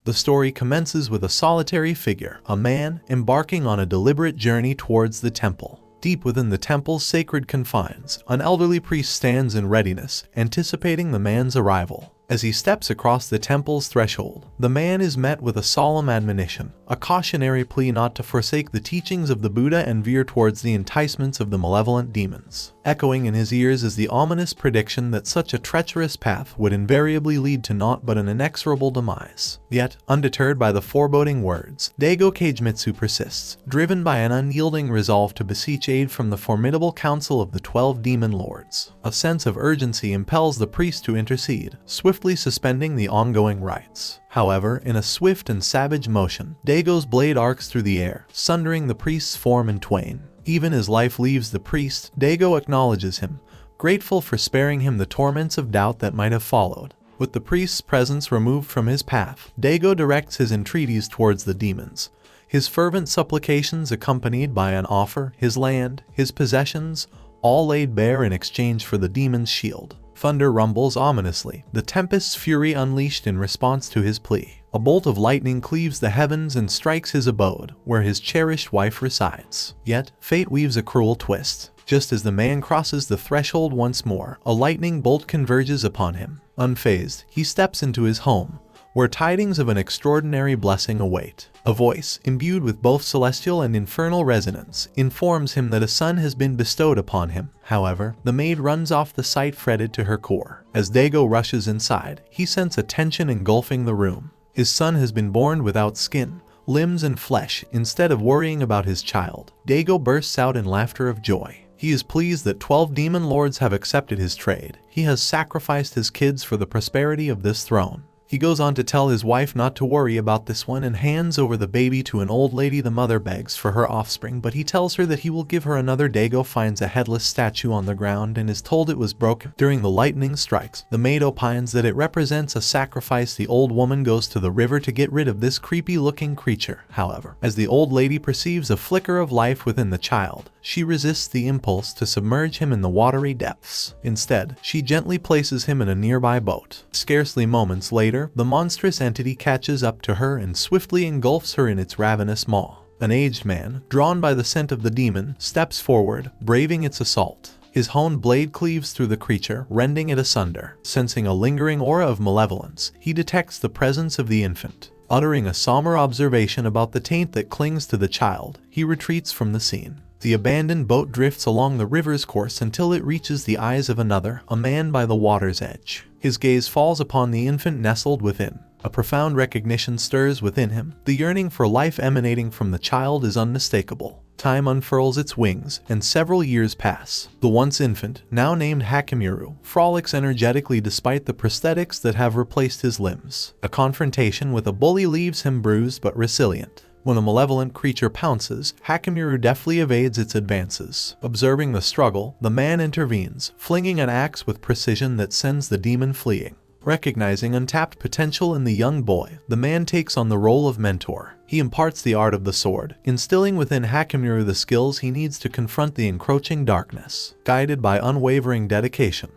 The story commences with a solitary figure, a man, embarking on a deliberate journey towards the temple. Deep within the temple's sacred confines, an elderly priest stands in readiness, anticipating the man's arrival. As he steps across the temple's threshold, the man is met with a solemn admonition, a cautionary plea not to forsake the teachings of the Buddha and veer towards the enticements of the malevolent demons. Echoing in his ears is the ominous prediction that such a treacherous path would invariably lead to naught but an inexorable demise. Yet, undeterred by the foreboding words, Daigo Kagemitsu persists, driven by an unyielding resolve to beseech aid from the formidable council of the 12 demon lords. A sense of urgency impels the priest to intercede, swiftly suspending the ongoing rites. However, in a swift and savage motion, Daigo's blade arcs through the air, sundering the priest's form in twain. Even as life leaves the priest, Daigo acknowledges him, grateful for sparing him the torments of doubt that might have followed. With the priest's presence removed from his path, Daigo directs his entreaties towards the demons, his fervent supplications accompanied by an offer, his land, his possessions, all laid bare in exchange for the demon's shield. Thunder rumbles ominously, the tempest's fury unleashed in response to his plea. A bolt of lightning cleaves the heavens and strikes his abode, where his cherished wife resides. Yet, fate weaves a cruel twist. Just as the man crosses the threshold once more, a lightning bolt converges upon him. Unfazed, he steps into his home, where tidings of an extraordinary blessing await. A voice, imbued with both celestial and infernal resonance, informs him that a son has been bestowed upon him. However, the maid runs off the sight fretted to her core. As Daigo rushes inside, he senses a tension engulfing the room. His son has been born without skin, limbs and flesh. Instead of worrying about his child, Daigo bursts out in laughter of joy. He is pleased that 12 demon lords have accepted his trade. He has sacrificed his kids for the prosperity of this throne. He goes on to tell his wife not to worry about this one and hands over the baby to an old lady. The mother begs for her offspring, but he tells her that he will give her another. Daigo finds a headless statue on the ground and is told it was broken during the lightning strikes. The maid opines that it represents a sacrifice. The old woman goes to the river to get rid of this creepy-looking creature. However, as the old lady perceives a flicker of life within the child, she resists the impulse to submerge him in the watery depths. Instead, she gently places him in a nearby boat. Scarcely moments later, the monstrous entity catches up to her and swiftly engulfs her in its ravenous maw. An aged man, drawn by the scent of the demon, steps forward, braving its assault. His honed blade cleaves through the creature, rending it asunder. Sensing a lingering aura of malevolence, he detects the presence of the infant. Uttering a somber observation about the taint that clings to the child, he retreats from the scene. The abandoned boat drifts along the river's course until it reaches the eyes of another, a man by the water's edge. His gaze falls upon the infant nestled within. A profound recognition stirs within him. The yearning for life emanating from the child is unmistakable. Time unfurls its wings, and several years pass. The once infant, now named Hyakkimaru, frolics energetically despite the prosthetics that have replaced his limbs. A confrontation with a bully leaves him bruised but resilient. When a malevolent creature pounces, Hyakkimaru deftly evades its advances. Observing the struggle, the man intervenes, flinging an axe with precision that sends the demon fleeing. Recognizing untapped potential in the young boy, the man takes on the role of mentor. He imparts the art of the sword, instilling within Hyakkimaru the skills he needs to confront the encroaching darkness. Guided by unwavering dedication,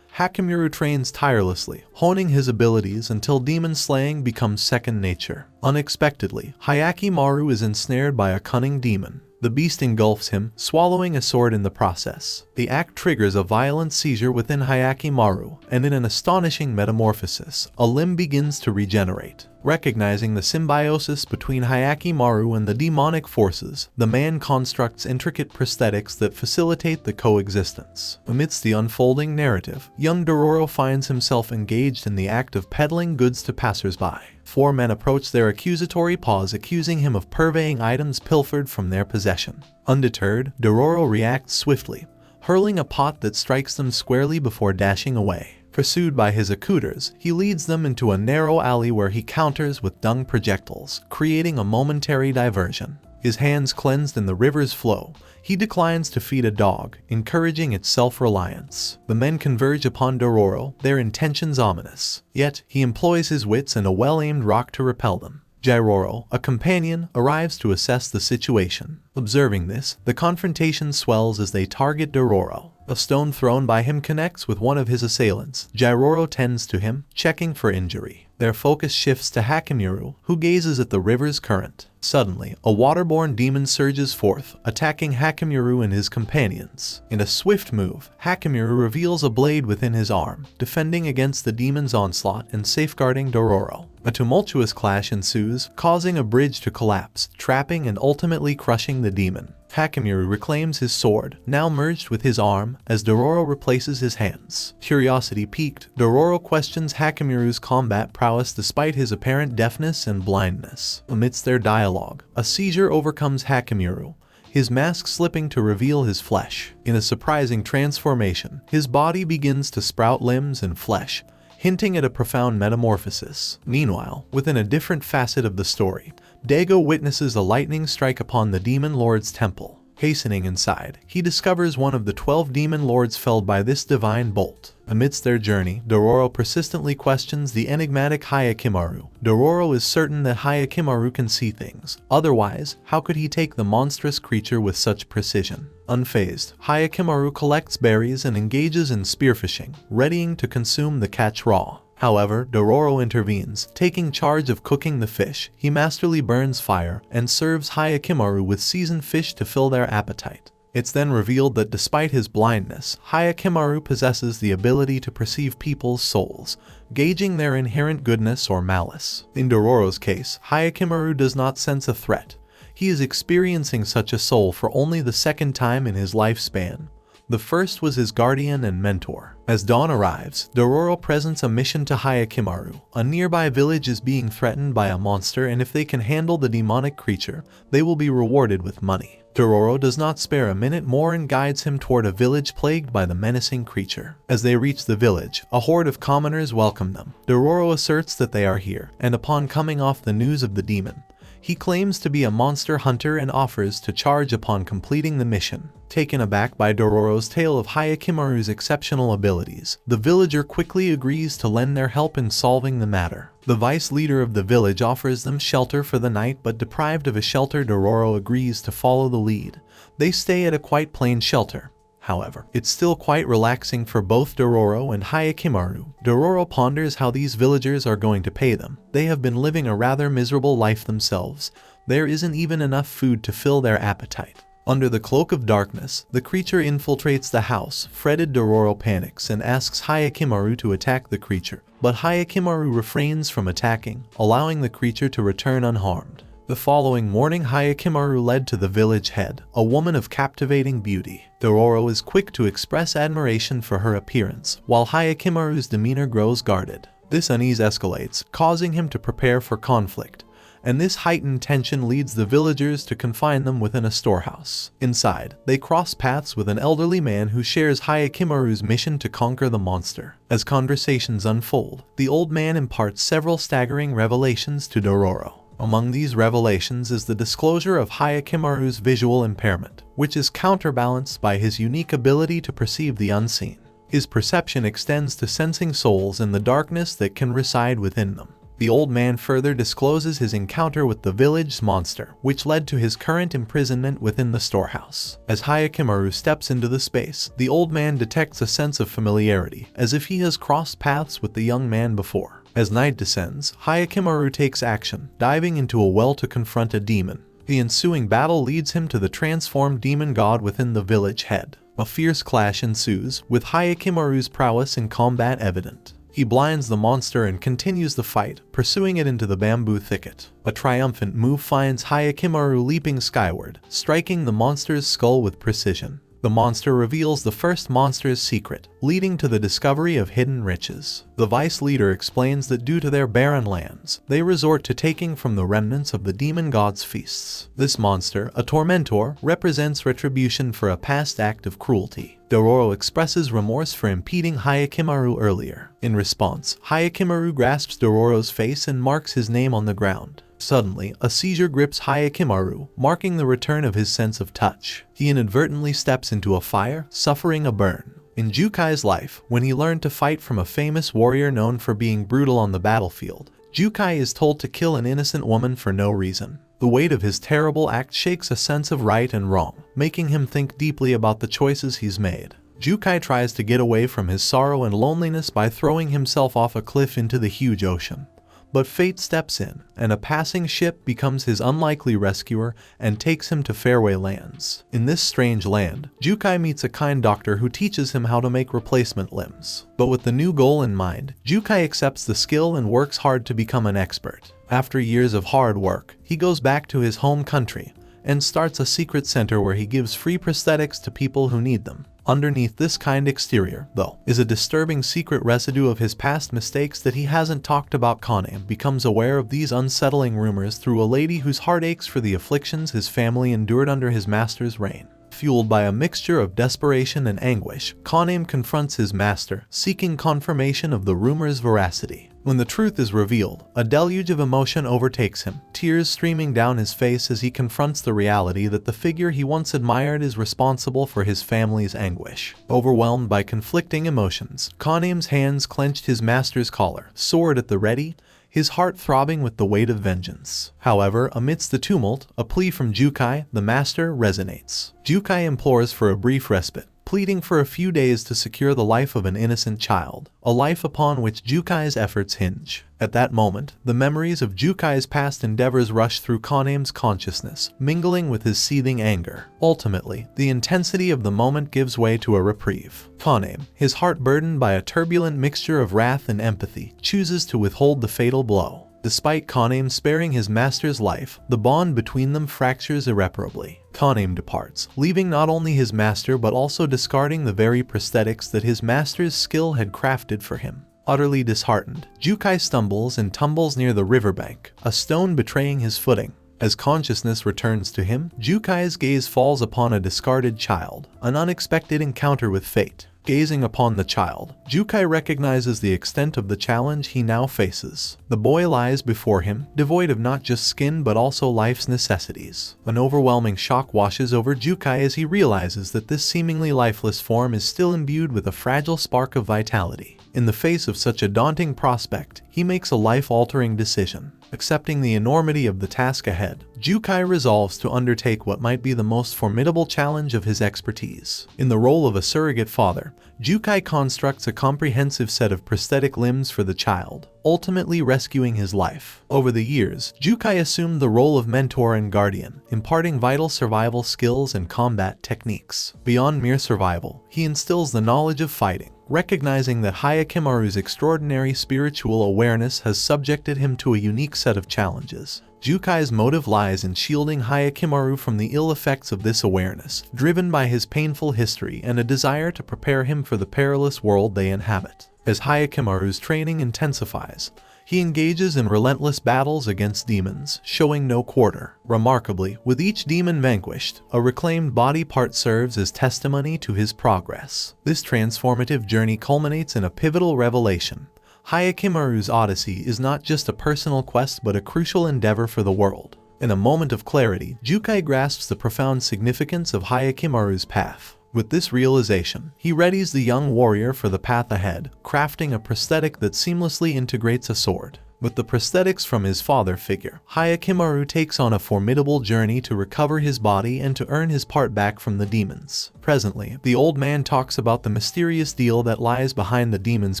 Hyakkimaru trains tirelessly, honing his abilities until demon slaying becomes second nature. Unexpectedly, Hyakkimaru is ensnared by a cunning demon. The beast engulfs him, swallowing a sword in the process. The act triggers a violent seizure within Hyakkimaru, and in an astonishing metamorphosis, a limb begins to regenerate. Recognizing the symbiosis between Hyakkimaru and the demonic forces, the man constructs intricate prosthetics that facilitate the coexistence. Amidst the unfolding narrative, young Dororo finds himself engaged in the act of peddling goods to passersby. 4 men approach their accusatory paws, accusing him of purveying items pilfered from their possession. Undeterred, Dororo reacts swiftly, hurling a pot that strikes them squarely before dashing away. Pursued by his accusers, he leads them into a narrow alley where he counters with dung projectiles, creating a momentary diversion. His hands cleansed in the river's flow, he declines to feed a dog, encouraging its self-reliance. The men converge upon Dororo, their intentions ominous. Yet, he employs his wits and a well-aimed rock to repel them. Jiroro, a companion, arrives to assess the situation. Observing this, the confrontation swells as they target Dororo. A stone thrown by him connects with one of his assailants. Jiroro tends to him, checking for injury. Their focus shifts to Hyakkimaru, who gazes at the river's current. Suddenly, a waterborne demon surges forth, attacking Hyakkimaru and his companions. In a swift move, Hyakkimaru reveals a blade within his arm, defending against the demon's onslaught and safeguarding Dororo. A tumultuous clash ensues, causing a bridge to collapse, trapping and ultimately crushing the demon. Hyakkimaru reclaims his sword, now merged with his arm, as Dororo replaces his hands. Curiosity piqued, Dororo questions Hyakkimaru's combat prowess despite his apparent deafness and blindness. Amidst their dialogue, a seizure overcomes Hyakkimaru, his mask slipping to reveal his flesh. In a surprising transformation, his body begins to sprout limbs and flesh, hinting at a profound metamorphosis. Meanwhile, within a different facet of the story, Dago witnesses a lightning strike upon the Demon Lord's temple. Hastening inside, he discovers one of the 12 demon lords felled by this divine bolt. Amidst their journey, Dororo persistently questions the enigmatic Hyakkimaru. Dororo is certain that Hyakkimaru can see things. Otherwise, how could he take the monstrous creature with such precision? Unfazed, Hyakkimaru collects berries and engages in spearfishing, readying to consume the catch raw. However, Dororo intervenes, taking charge of cooking the fish. He masterfully burns fire and serves Hyakkimaru with seasoned fish to fill their appetite. It's then revealed that despite his blindness, Hyakkimaru possesses the ability to perceive people's souls, gauging their inherent goodness or malice. In Dororo's case, Hyakkimaru does not sense a threat. He is experiencing such a soul for only the second time in his lifespan. The first was his guardian and mentor. As dawn arrives, Dororo presents a mission to Hyakkimaru. A nearby village is being threatened by a monster, and if they can handle the demonic creature, they will be rewarded with money. Dororo does not spare a minute more and guides him toward a village plagued by the menacing creature. As they reach the village, a horde of commoners welcome them. Dororo asserts that they are here, and upon coming off the news of the demon, he claims to be a monster hunter and offers to charge upon completing the mission. Taken aback by Dororo's tale of Hyakkimaru's exceptional abilities, the villager quickly agrees to lend their help in solving the matter. The vice leader of the village offers them shelter for the night, but deprived of a shelter, Dororo agrees to follow the lead. They stay at a quite plain shelter. However, it's still quite relaxing for both Dororo and Hyakkimaru. Dororo ponders how these villagers are going to pay them. They have been living a rather miserable life themselves. There isn't even enough food to fill their appetite. Under the cloak of darkness, the creature infiltrates the house. Fretted Dororo panics and asks Hyakkimaru to attack the creature, but Hyakkimaru refrains from attacking, allowing the creature to return unharmed. The following morning, Hyakkimaru led to the village head, a woman of captivating beauty. Dororo is quick to express admiration for her appearance, while Hyakkimaru's demeanor grows guarded. This unease escalates, causing him to prepare for conflict, and this heightened tension leads the villagers to confine them within a storehouse. Inside, they cross paths with an elderly man who shares Hyakkimaru's mission to conquer the monster. As conversations unfold, the old man imparts several staggering revelations to Dororo. Among these revelations is the disclosure of Hyakkimaru's visual impairment, which is counterbalanced by his unique ability to perceive the unseen. His perception extends to sensing souls in the darkness that can reside within them. The old man further discloses his encounter with the village's monster, which led to his current imprisonment within the storehouse. As Hyakkimaru steps into the space, the old man detects a sense of familiarity, as if he has crossed paths with the young man before. As night descends, Hyakkimaru takes action, diving into a well to confront a demon. The ensuing battle leads him to the transformed demon god within the village head. A fierce clash ensues, with Hyakkimaru's prowess in combat evident. He blinds the monster and continues the fight, pursuing it into the bamboo thicket. A triumphant move finds Hyakkimaru leaping skyward, striking the monster's skull with precision. The monster reveals the first monster's secret, leading to the discovery of hidden riches. The vice leader explains that due to their barren lands, they resort to taking from the remnants of the demon god's feasts. This monster, a tormentor, represents retribution for a past act of cruelty. Dororo expresses remorse for impeding Hyakkimaru earlier. In response, Hyakkimaru grasps Dororo's face and marks his name on the ground. Suddenly, a seizure grips Hyakkimaru, marking the return of his sense of touch. He inadvertently steps into a fire, suffering a burn. In Jukai's life, when he learned to fight from a famous warrior known for being brutal on the battlefield, Jukai is told to kill an innocent woman for no reason. The weight of his terrible act shakes a sense of right and wrong, making him think deeply about the choices he's made. Jukai tries to get away from his sorrow and loneliness by throwing himself off a cliff into the huge ocean. But fate steps in, and a passing ship becomes his unlikely rescuer and takes him to faraway lands. In this strange land, Jukai meets a kind doctor who teaches him how to make replacement limbs. But with the new goal in mind, Jukai accepts the skill and works hard to become an expert. After years of hard work, he goes back to his home country and starts a secret center where he gives free prosthetics to people who need them. Underneath this kind exterior, though, is a disturbing secret residue of his past mistakes that he hasn't talked about. Kane becomes aware of these unsettling rumors through a lady whose heart aches for the afflictions his family endured under his master's reign. Fueled by a mixture of desperation and anguish, Kane confronts his master, seeking confirmation of the rumor's veracity. When the truth is revealed, a deluge of emotion overtakes him, tears streaming down his face as he confronts the reality that the figure he once admired is responsible for his family's anguish. Overwhelmed by conflicting emotions, Kane's hands clenched his master's collar, sword at the ready, his heart throbbing with the weight of vengeance. However, amidst the tumult, a plea from Jukai, the master, resonates. Jukai implores for a brief respite, pleading for a few days to secure the life of an innocent child, a life upon which Jukai's efforts hinge. At that moment, the memories of Jukai's past endeavors rush through Kane's consciousness, mingling with his seething anger. Ultimately, the intensity of the moment gives way to a reprieve. Kane, his heart burdened by a turbulent mixture of wrath and empathy, chooses to withhold the fatal blow. Despite Kane sparing his master's life, the bond between them fractures irreparably. Kane departs, leaving not only his master but also discarding the very prosthetics that his master's skill had crafted for him. Utterly disheartened, Jukai stumbles and tumbles near the riverbank, a stone betraying his footing. As consciousness returns to him, Jukai's gaze falls upon a discarded child, an unexpected encounter with fate. Gazing upon the child, Jukai recognizes the extent of the challenge he now faces. The boy lies before him, devoid of not just skin but also life's necessities. An overwhelming shock washes over Jukai as he realizes that this seemingly lifeless form is still imbued with a fragile spark of vitality. In the face of such a daunting prospect, he makes a life-altering decision. Accepting the enormity of the task ahead, Jukai resolves to undertake what might be the most formidable challenge of his expertise. In the role of a surrogate father, Jukai constructs a comprehensive set of prosthetic limbs for the child, ultimately rescuing his life. Over the years, Jukai assumed the role of mentor and guardian, imparting vital survival skills and combat techniques. Beyond mere survival, he instills the knowledge of fighting, recognizing that Hyakkimaru's extraordinary spiritual awareness has subjected him to a unique set of challenges. Jukai's motive lies in shielding Hyakkimaru from the ill effects of this awareness, driven by his painful history and a desire to prepare him for the perilous world they inhabit. As Hyakkimaru's training intensifies, he engages in relentless battles against demons, showing no quarter. Remarkably, with each demon vanquished, a reclaimed body part serves as testimony to his progress. This transformative journey culminates in a pivotal revelation. Hyakkimaru's odyssey is not just a personal quest but a crucial endeavor for the world. In a moment of clarity, Jukai grasps the profound significance of Hyakkimaru's path. With this realization, he readies the young warrior for the path ahead, crafting a prosthetic that seamlessly integrates a sword. With the prosthetics from his father figure, Hyakkimaru takes on a formidable journey to recover his body and to earn his part back from the demons. Presently, the old man talks about the mysterious deal that lies behind the demon's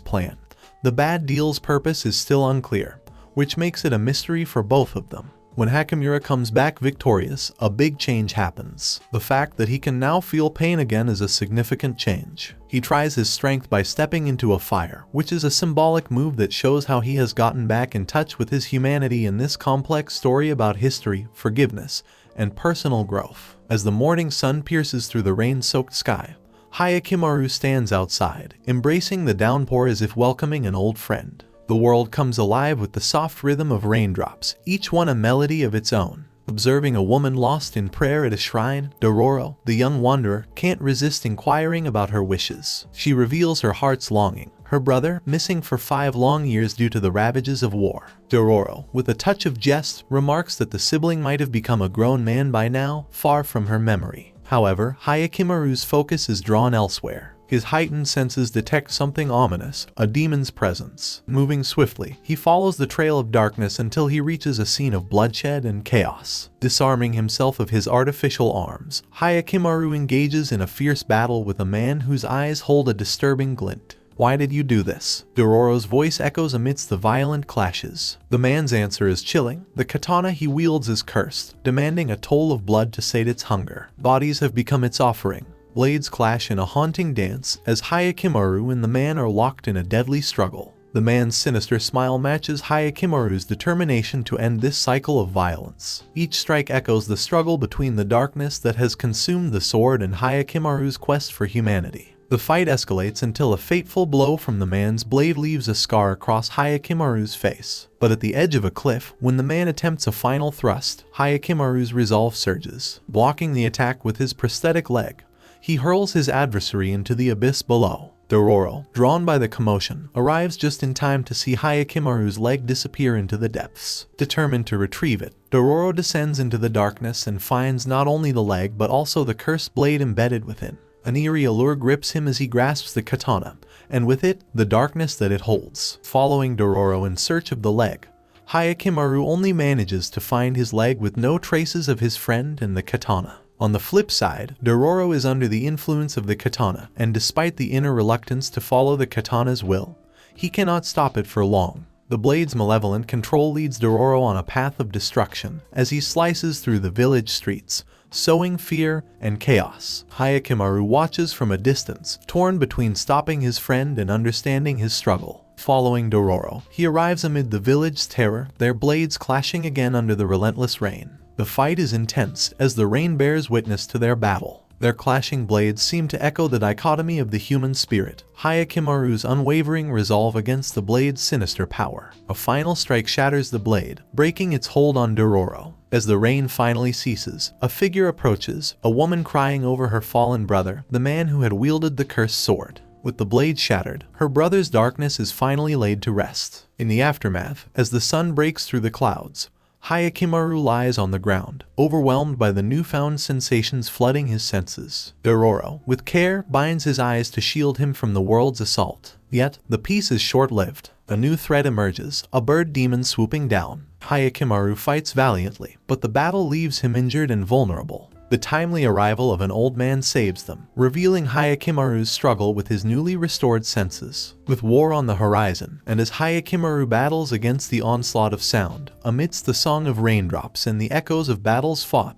plan. The bad deal's purpose is still unclear, which makes it a mystery for both of them. When Hyakkimaru comes back victorious, a big change happens. The fact that he can now feel pain again is a significant change. He tries his strength by stepping into a fire, which is a symbolic move that shows how he has gotten back in touch with his humanity in this complex story about history, forgiveness, and personal growth. As the morning sun pierces through the rain-soaked sky, Hyakkimaru stands outside, embracing the downpour as if welcoming an old friend. The world comes alive with the soft rhythm of raindrops, each one a melody of its own. Observing a woman lost in prayer at a shrine, Dororo, the young wanderer, can't resist inquiring about her wishes. She reveals her heart's longing, her brother, missing for 5 long years due to the ravages of war. Dororo, with a touch of jest, remarks that the sibling might have become a grown man by now, far from her memory. However, Hyakkimaru's focus is drawn elsewhere. His heightened senses detect something ominous, a demon's presence. Moving swiftly, he follows the trail of darkness until he reaches a scene of bloodshed and chaos. Disarming himself of his artificial arms, Hyakkimaru engages in a fierce battle with a man whose eyes hold a disturbing glint. Why did you do this? Dororo's voice echoes amidst the violent clashes. The man's answer is chilling. The katana he wields is cursed, demanding a toll of blood to sate its hunger. Bodies have become its offering. Blades clash in a haunting dance as Hyakkimaru and the man are locked in a deadly struggle. The man's sinister smile matches Hyakkimaru's determination to end this cycle of violence. Each strike echoes the struggle between the darkness that has consumed the sword and Hyakkimaru's quest for humanity. The fight escalates until a fateful blow from the man's blade leaves a scar across Hyakkimaru's face. But at the edge of a cliff, when the man attempts a final thrust, Hyakkimaru's resolve surges. Blocking the attack with his prosthetic leg, he hurls his adversary into the abyss below. Dororo, drawn by the commotion, arrives just in time to see Hyakkimaru's leg disappear into the depths. Determined to retrieve it, Dororo descends into the darkness and finds not only the leg but also the cursed blade embedded within. An eerie allure grips him as he grasps the katana, and with it, the darkness that it holds. Following Dororo in search of the leg, Hyakkimaru only manages to find his leg with no traces of his friend and the katana. On the flip side, Dororo is under the influence of the katana, and despite the inner reluctance to follow the katana's will, he cannot stop it for long. The blade's malevolent control leads Dororo on a path of destruction as he slices through the village streets, sowing fear and chaos. Hyakkimaru watches from a distance, torn between stopping his friend and understanding his struggle. Following Dororo, he arrives amid the village's terror, their blades clashing again under the relentless rain. The fight is intense as the rain bears witness to their battle. Their clashing blades seem to echo the dichotomy of the human spirit, Hyakkimaru's unwavering resolve against the blade's sinister power. A final strike shatters the blade, breaking its hold on Dororo. As the rain finally ceases, a figure approaches, a woman crying over her fallen brother, the man who had wielded the cursed sword. With the blade shattered, her brother's darkness is finally laid to rest. In the aftermath, as the sun breaks through the clouds, Hyakkimaru lies on the ground, overwhelmed by the newfound sensations flooding his senses. Dororo, with care, binds his eyes to shield him from the world's assault. Yet, the peace is short-lived. A new threat emerges, a bird demon swooping down. Hyakkimaru fights valiantly, but the battle leaves him injured and vulnerable. The timely arrival of an old man saves them, revealing Hyakkimaru's struggle with his newly restored senses. With war on the horizon, and as Hyakkimaru battles against the onslaught of sound, amidst the song of raindrops and the echoes of battles fought,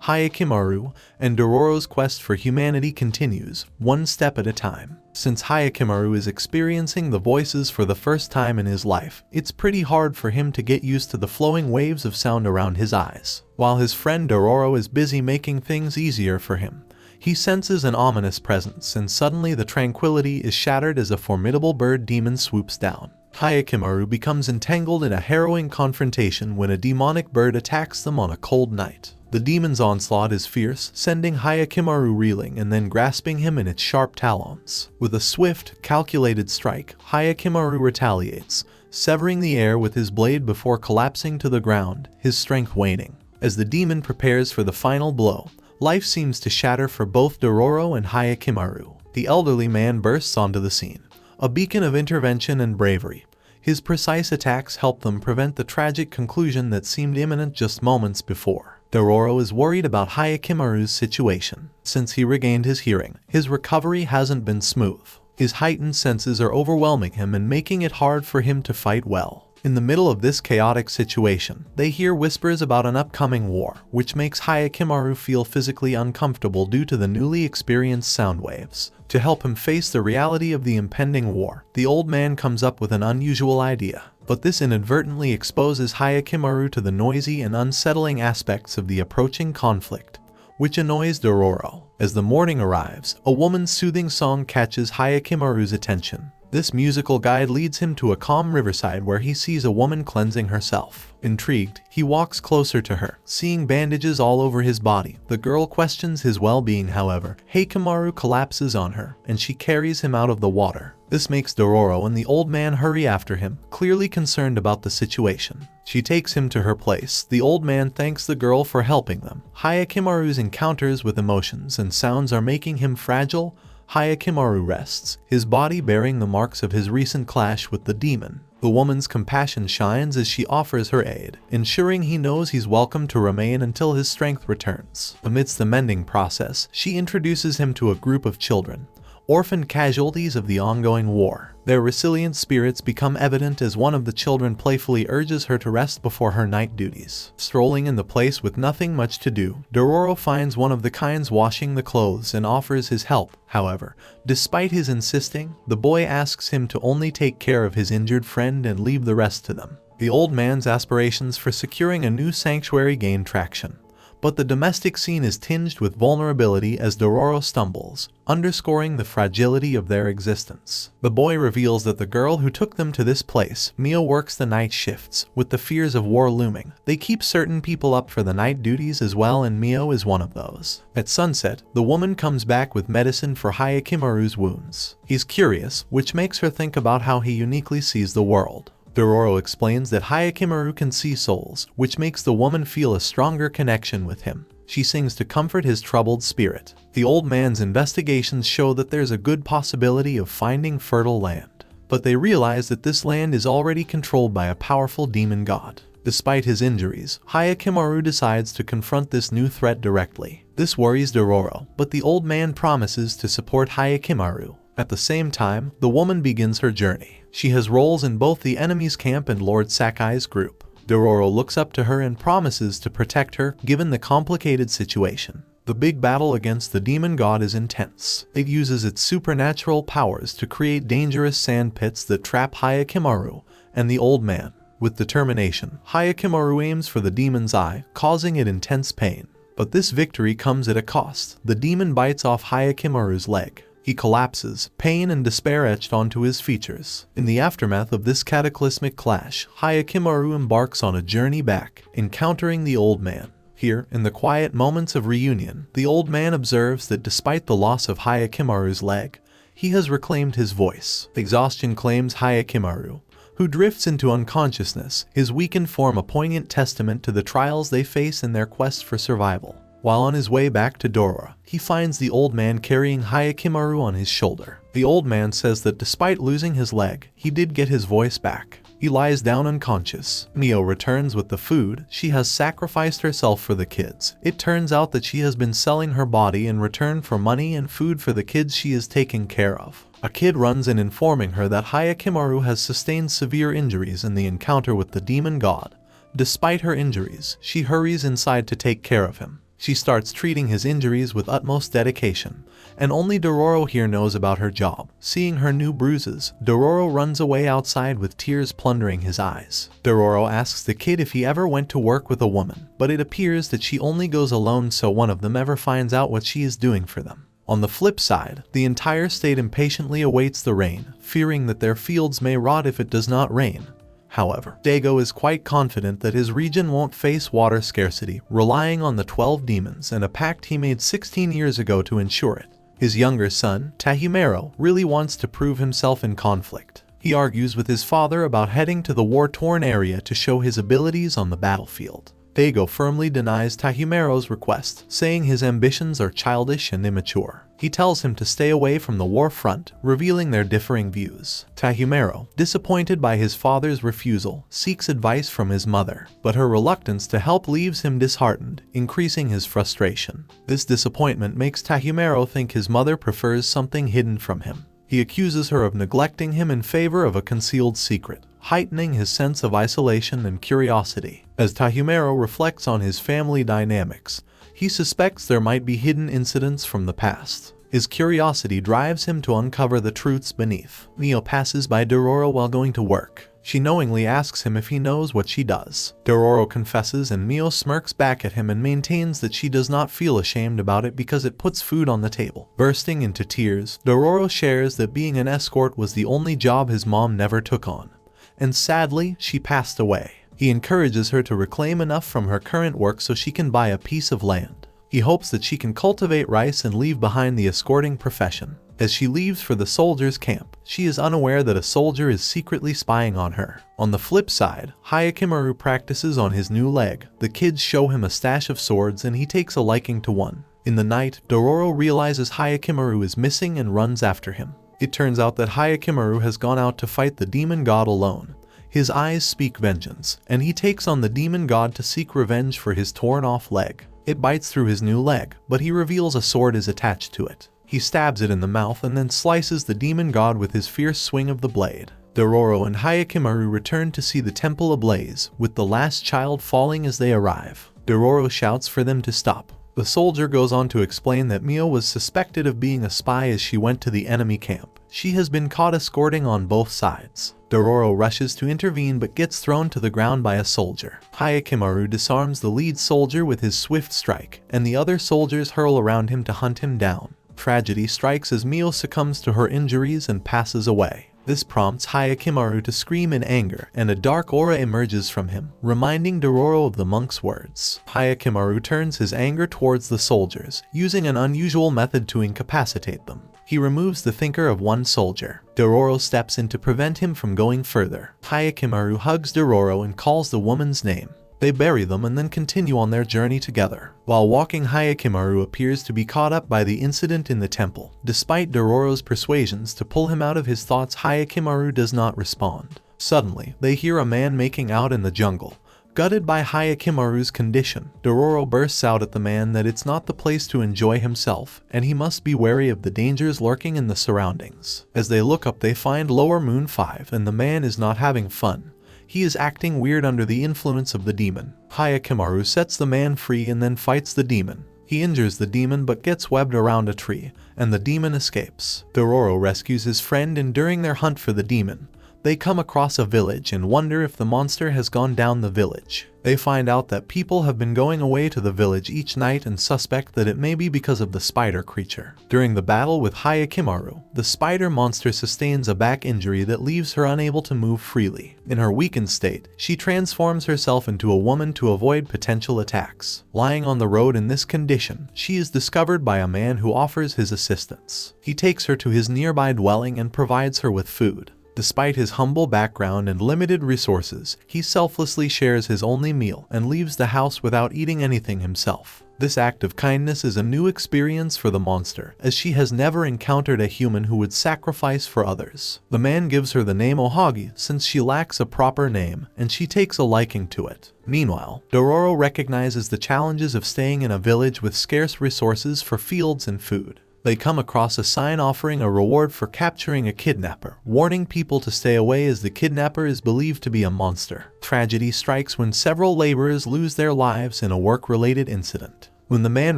Hyakkimaru and Dororo's quest for humanity continues, one step at a time. Since Hyakkimaru is experiencing the voices for the first time in his life, it's pretty hard for him to get used to the flowing waves of sound around his eyes. While his friend Dororo is busy making things easier for him, he senses an ominous presence, and suddenly the tranquility is shattered as a formidable bird demon swoops down. Hyakkimaru becomes entangled in a harrowing confrontation when a demonic bird attacks them on a cold night. The demon's onslaught is fierce, sending Hyakkimaru reeling and then grasping him in its sharp talons. With a swift, calculated strike, Hyakkimaru retaliates, severing the air with his blade before collapsing to the ground, his strength waning. As the demon prepares for the final blow, life seems to shatter for both Dororo and Hyakkimaru. The elderly man bursts onto the scene, a beacon of intervention and bravery. His precise attacks help them prevent the tragic conclusion that seemed imminent just moments before. Dororo is worried about Hyakkimaru's situation. Since he regained his hearing, his recovery hasn't been smooth. His heightened senses are overwhelming him and making it hard for him to fight well. In the middle of this chaotic situation, they hear whispers about an upcoming war, which makes Hyakkimaru feel physically uncomfortable due to the newly experienced sound waves. To help him face the reality of the impending war, the old man comes up with an unusual idea. But this inadvertently exposes Hyakkimaru to the noisy and unsettling aspects of the approaching conflict, which annoys Dororo. As the morning arrives, a woman's soothing song catches Hyakkimaru's attention. This musical guide leads him to a calm riverside where he sees a woman cleansing herself. Intrigued, he walks closer to her, seeing bandages all over his body. The girl questions his well-being, however. Hyakkimaru collapses on her, and she carries him out of the water. This makes Dororo and the old man hurry after him, clearly concerned about the situation. She takes him to her place. The old man thanks the girl for helping them. Hyakkimaru's encounters with emotions and sounds are making him fragile. Hyakkimaru rests, his body bearing the marks of his recent clash with the demon. The woman's compassion shines as she offers her aid, ensuring he knows he's welcome to remain until his strength returns. Amidst the mending process, she introduces him to a group of children, orphaned casualties of the ongoing war. Their resilient spirits become evident as one of the children playfully urges her to rest before her night duties. Strolling in the place with nothing much to do, Dororo finds one of the kinds washing the clothes and offers his help. However, despite his insisting, the boy asks him to only take care of his injured friend and leave the rest to them. The old man's aspirations for securing a new sanctuary gain traction, but the domestic scene is tinged with vulnerability as Dororo stumbles, underscoring the fragility of their existence. The boy reveals that the girl who took them to this place, Mio, works the night shifts, with the fears of war looming. They keep certain people up for the night duties as well, and Mio is one of those. At sunset, the woman comes back with medicine for Hyakkimaru's wounds. He's curious, which makes her think about how he uniquely sees the world. Dororo explains that Hyakkimaru can see souls, which makes the woman feel a stronger connection with him. She sings to comfort his troubled spirit. The old man's investigations show that there's a good possibility of finding fertile land, but they realize that this land is already controlled by a powerful demon god. Despite his injuries, Hyakkimaru decides to confront this new threat directly. This worries Dororo, but the old man promises to support Hyakkimaru. At the same time, the woman begins her journey. She has roles in both the enemy's camp and Lord Sakai's group. Dororo looks up to her and promises to protect her given the complicated situation. The big battle against the demon god is intense. It uses its supernatural powers to create dangerous sand pits that trap Hyakkimaru and the old man. With determination, Hyakkimaru aims for the demon's eye, causing it intense pain. But this victory comes at a cost. The demon bites off Hyakkimaru's leg. He collapses, pain and despair etched onto his features. In the aftermath of this cataclysmic clash, Hyakkimaru embarks on a journey back, encountering the old man. Here, in the quiet moments of reunion, the old man observes that despite the loss of Hyakkimaru's leg, he has reclaimed his voice. Exhaustion claims Hyakkimaru, who drifts into unconsciousness, his weakened form a poignant testament to the trials they face in their quest for survival. While on his way back to Dororo, he finds the old man carrying Hyakkimaru on his shoulder. The old man says that despite losing his leg, he did get his voice back. He lies down unconscious. Mio returns with the food. She has sacrificed herself for the kids. It turns out that she has been selling her body in return for money and food for the kids she is taking care of. A kid runs in informing her that Hyakkimaru has sustained severe injuries in the encounter with the demon god. Despite her injuries, she hurries inside to take care of him. She starts treating his injuries with utmost dedication, and only Dororo here knows about her job. Seeing her new bruises, Dororo runs away outside with tears plundering his eyes. Dororo asks the kid if he ever went to work with a woman, but it appears that she only goes alone, so one of them ever finds out what she is doing for them. On the flip side, the entire state impatiently awaits the rain, fearing that their fields may rot if it does not rain. However, Daigo is quite confident that his region won't face water scarcity, relying on the 12 demons and a pact he made 16 years ago to ensure it. His younger son, Tahimero, really wants to prove himself in conflict. He argues with his father about heading to the war-torn area to show his abilities on the battlefield. Daigo firmly denies Tahimero's request, saying his ambitions are childish and immature. He tells him to stay away from the war front, revealing their differing views. Tahimero, disappointed by his father's refusal, seeks advice from his mother, but her reluctance to help leaves him disheartened, increasing his frustration. This disappointment makes Tahimero think his mother prefers something hidden from him. He accuses her of neglecting him in favor of a concealed secret, heightening his sense of isolation and curiosity. As Tahimero reflects on his family dynamics, he suspects there might be hidden incidents from the past. His curiosity drives him to uncover the truths beneath. Mio passes by Dororo while going to work. She knowingly asks him if he knows what she does. Dororo confesses, and Mio smirks back at him and maintains that she does not feel ashamed about it because it puts food on the table. Bursting into tears, Dororo shares that being an escort was the only job his mom never took on, and sadly, she passed away. He encourages her to reclaim enough from her current work so she can buy a piece of land. He hopes that she can cultivate rice and leave behind the escorting profession. As she leaves for the soldiers' camp, she is unaware that a soldier is secretly spying on her. On the flip side, Hyakkimaru practices on his new leg. The kids show him a stash of swords and he takes a liking to one. In the night, Dororo realizes Hyakkimaru is missing and runs after him. It turns out that Hyakkimaru has gone out to fight the demon god alone. His eyes speak vengeance, and he takes on the demon god to seek revenge for his torn-off leg. It bites through his new leg, but he reveals a sword is attached to it. He stabs it in the mouth and then slices the demon god with his fierce swing of the blade. Dororo and Hyakkimaru return to see the temple ablaze, with the last child falling as they arrive. Dororo shouts for them to stop. The soldier goes on to explain that Mio was suspected of being a spy as she went to the enemy camp. She has been caught escorting on both sides. Dororo rushes to intervene but gets thrown to the ground by a soldier. Hyakkimaru disarms the lead soldier with his swift strike, and the other soldiers hurl around him to hunt him down. Tragedy strikes as Mio succumbs to her injuries and passes away. This prompts Hyakkimaru to scream in anger, and a dark aura emerges from him, reminding Dororo of the monk's words. Hyakkimaru turns his anger towards the soldiers, using an unusual method to incapacitate them. He removes the thinker of one soldier. Dororo steps in to prevent him from going further. Hyakkimaru hugs Dororo and calls the woman's name. They bury them and then continue on their journey together. While walking, Hyakkimaru appears to be caught up by the incident in the temple. Despite Dororo's persuasions to pull him out of his thoughts, Hyakkimaru does not respond. Suddenly, they hear a man making out in the jungle. Gutted by Hyakkimaru's condition, Dororo bursts out at the man that it's not the place to enjoy himself, and he must be wary of the dangers lurking in the surroundings. As they look up, they find Lower Moon 5, and the man is not having fun. He is acting weird under the influence of the demon. Hyakkimaru sets the man free and then fights the demon. He injures the demon but gets webbed around a tree, and the demon escapes. Dororo rescues his friend, and during their hunt for the demon, they come across a village and wonder if the monster has gone down the village. They find out that people have been going away to the village each night and suspect that it may be because of the spider creature. During the battle with Hyakkimaru, the spider monster sustains a back injury that leaves her unable to move freely. In her weakened state, she transforms herself into a woman to avoid potential attacks. Lying on the road in this condition, she is discovered by a man who offers his assistance. He takes her to his nearby dwelling and provides her with food. Despite his humble background and limited resources, he selflessly shares his only meal and leaves the house without eating anything himself. This act of kindness is a new experience for the monster, as she has never encountered a human who would sacrifice for others. The man gives her the name Ohagi since she lacks a proper name, and she takes a liking to it. Meanwhile, Dororo recognizes the challenges of staying in a village with scarce resources for fields and food. They come across a sign offering a reward for capturing a kidnapper, warning people to stay away as the kidnapper is believed to be a monster. Tragedy strikes when several laborers lose their lives in a work-related incident. When the man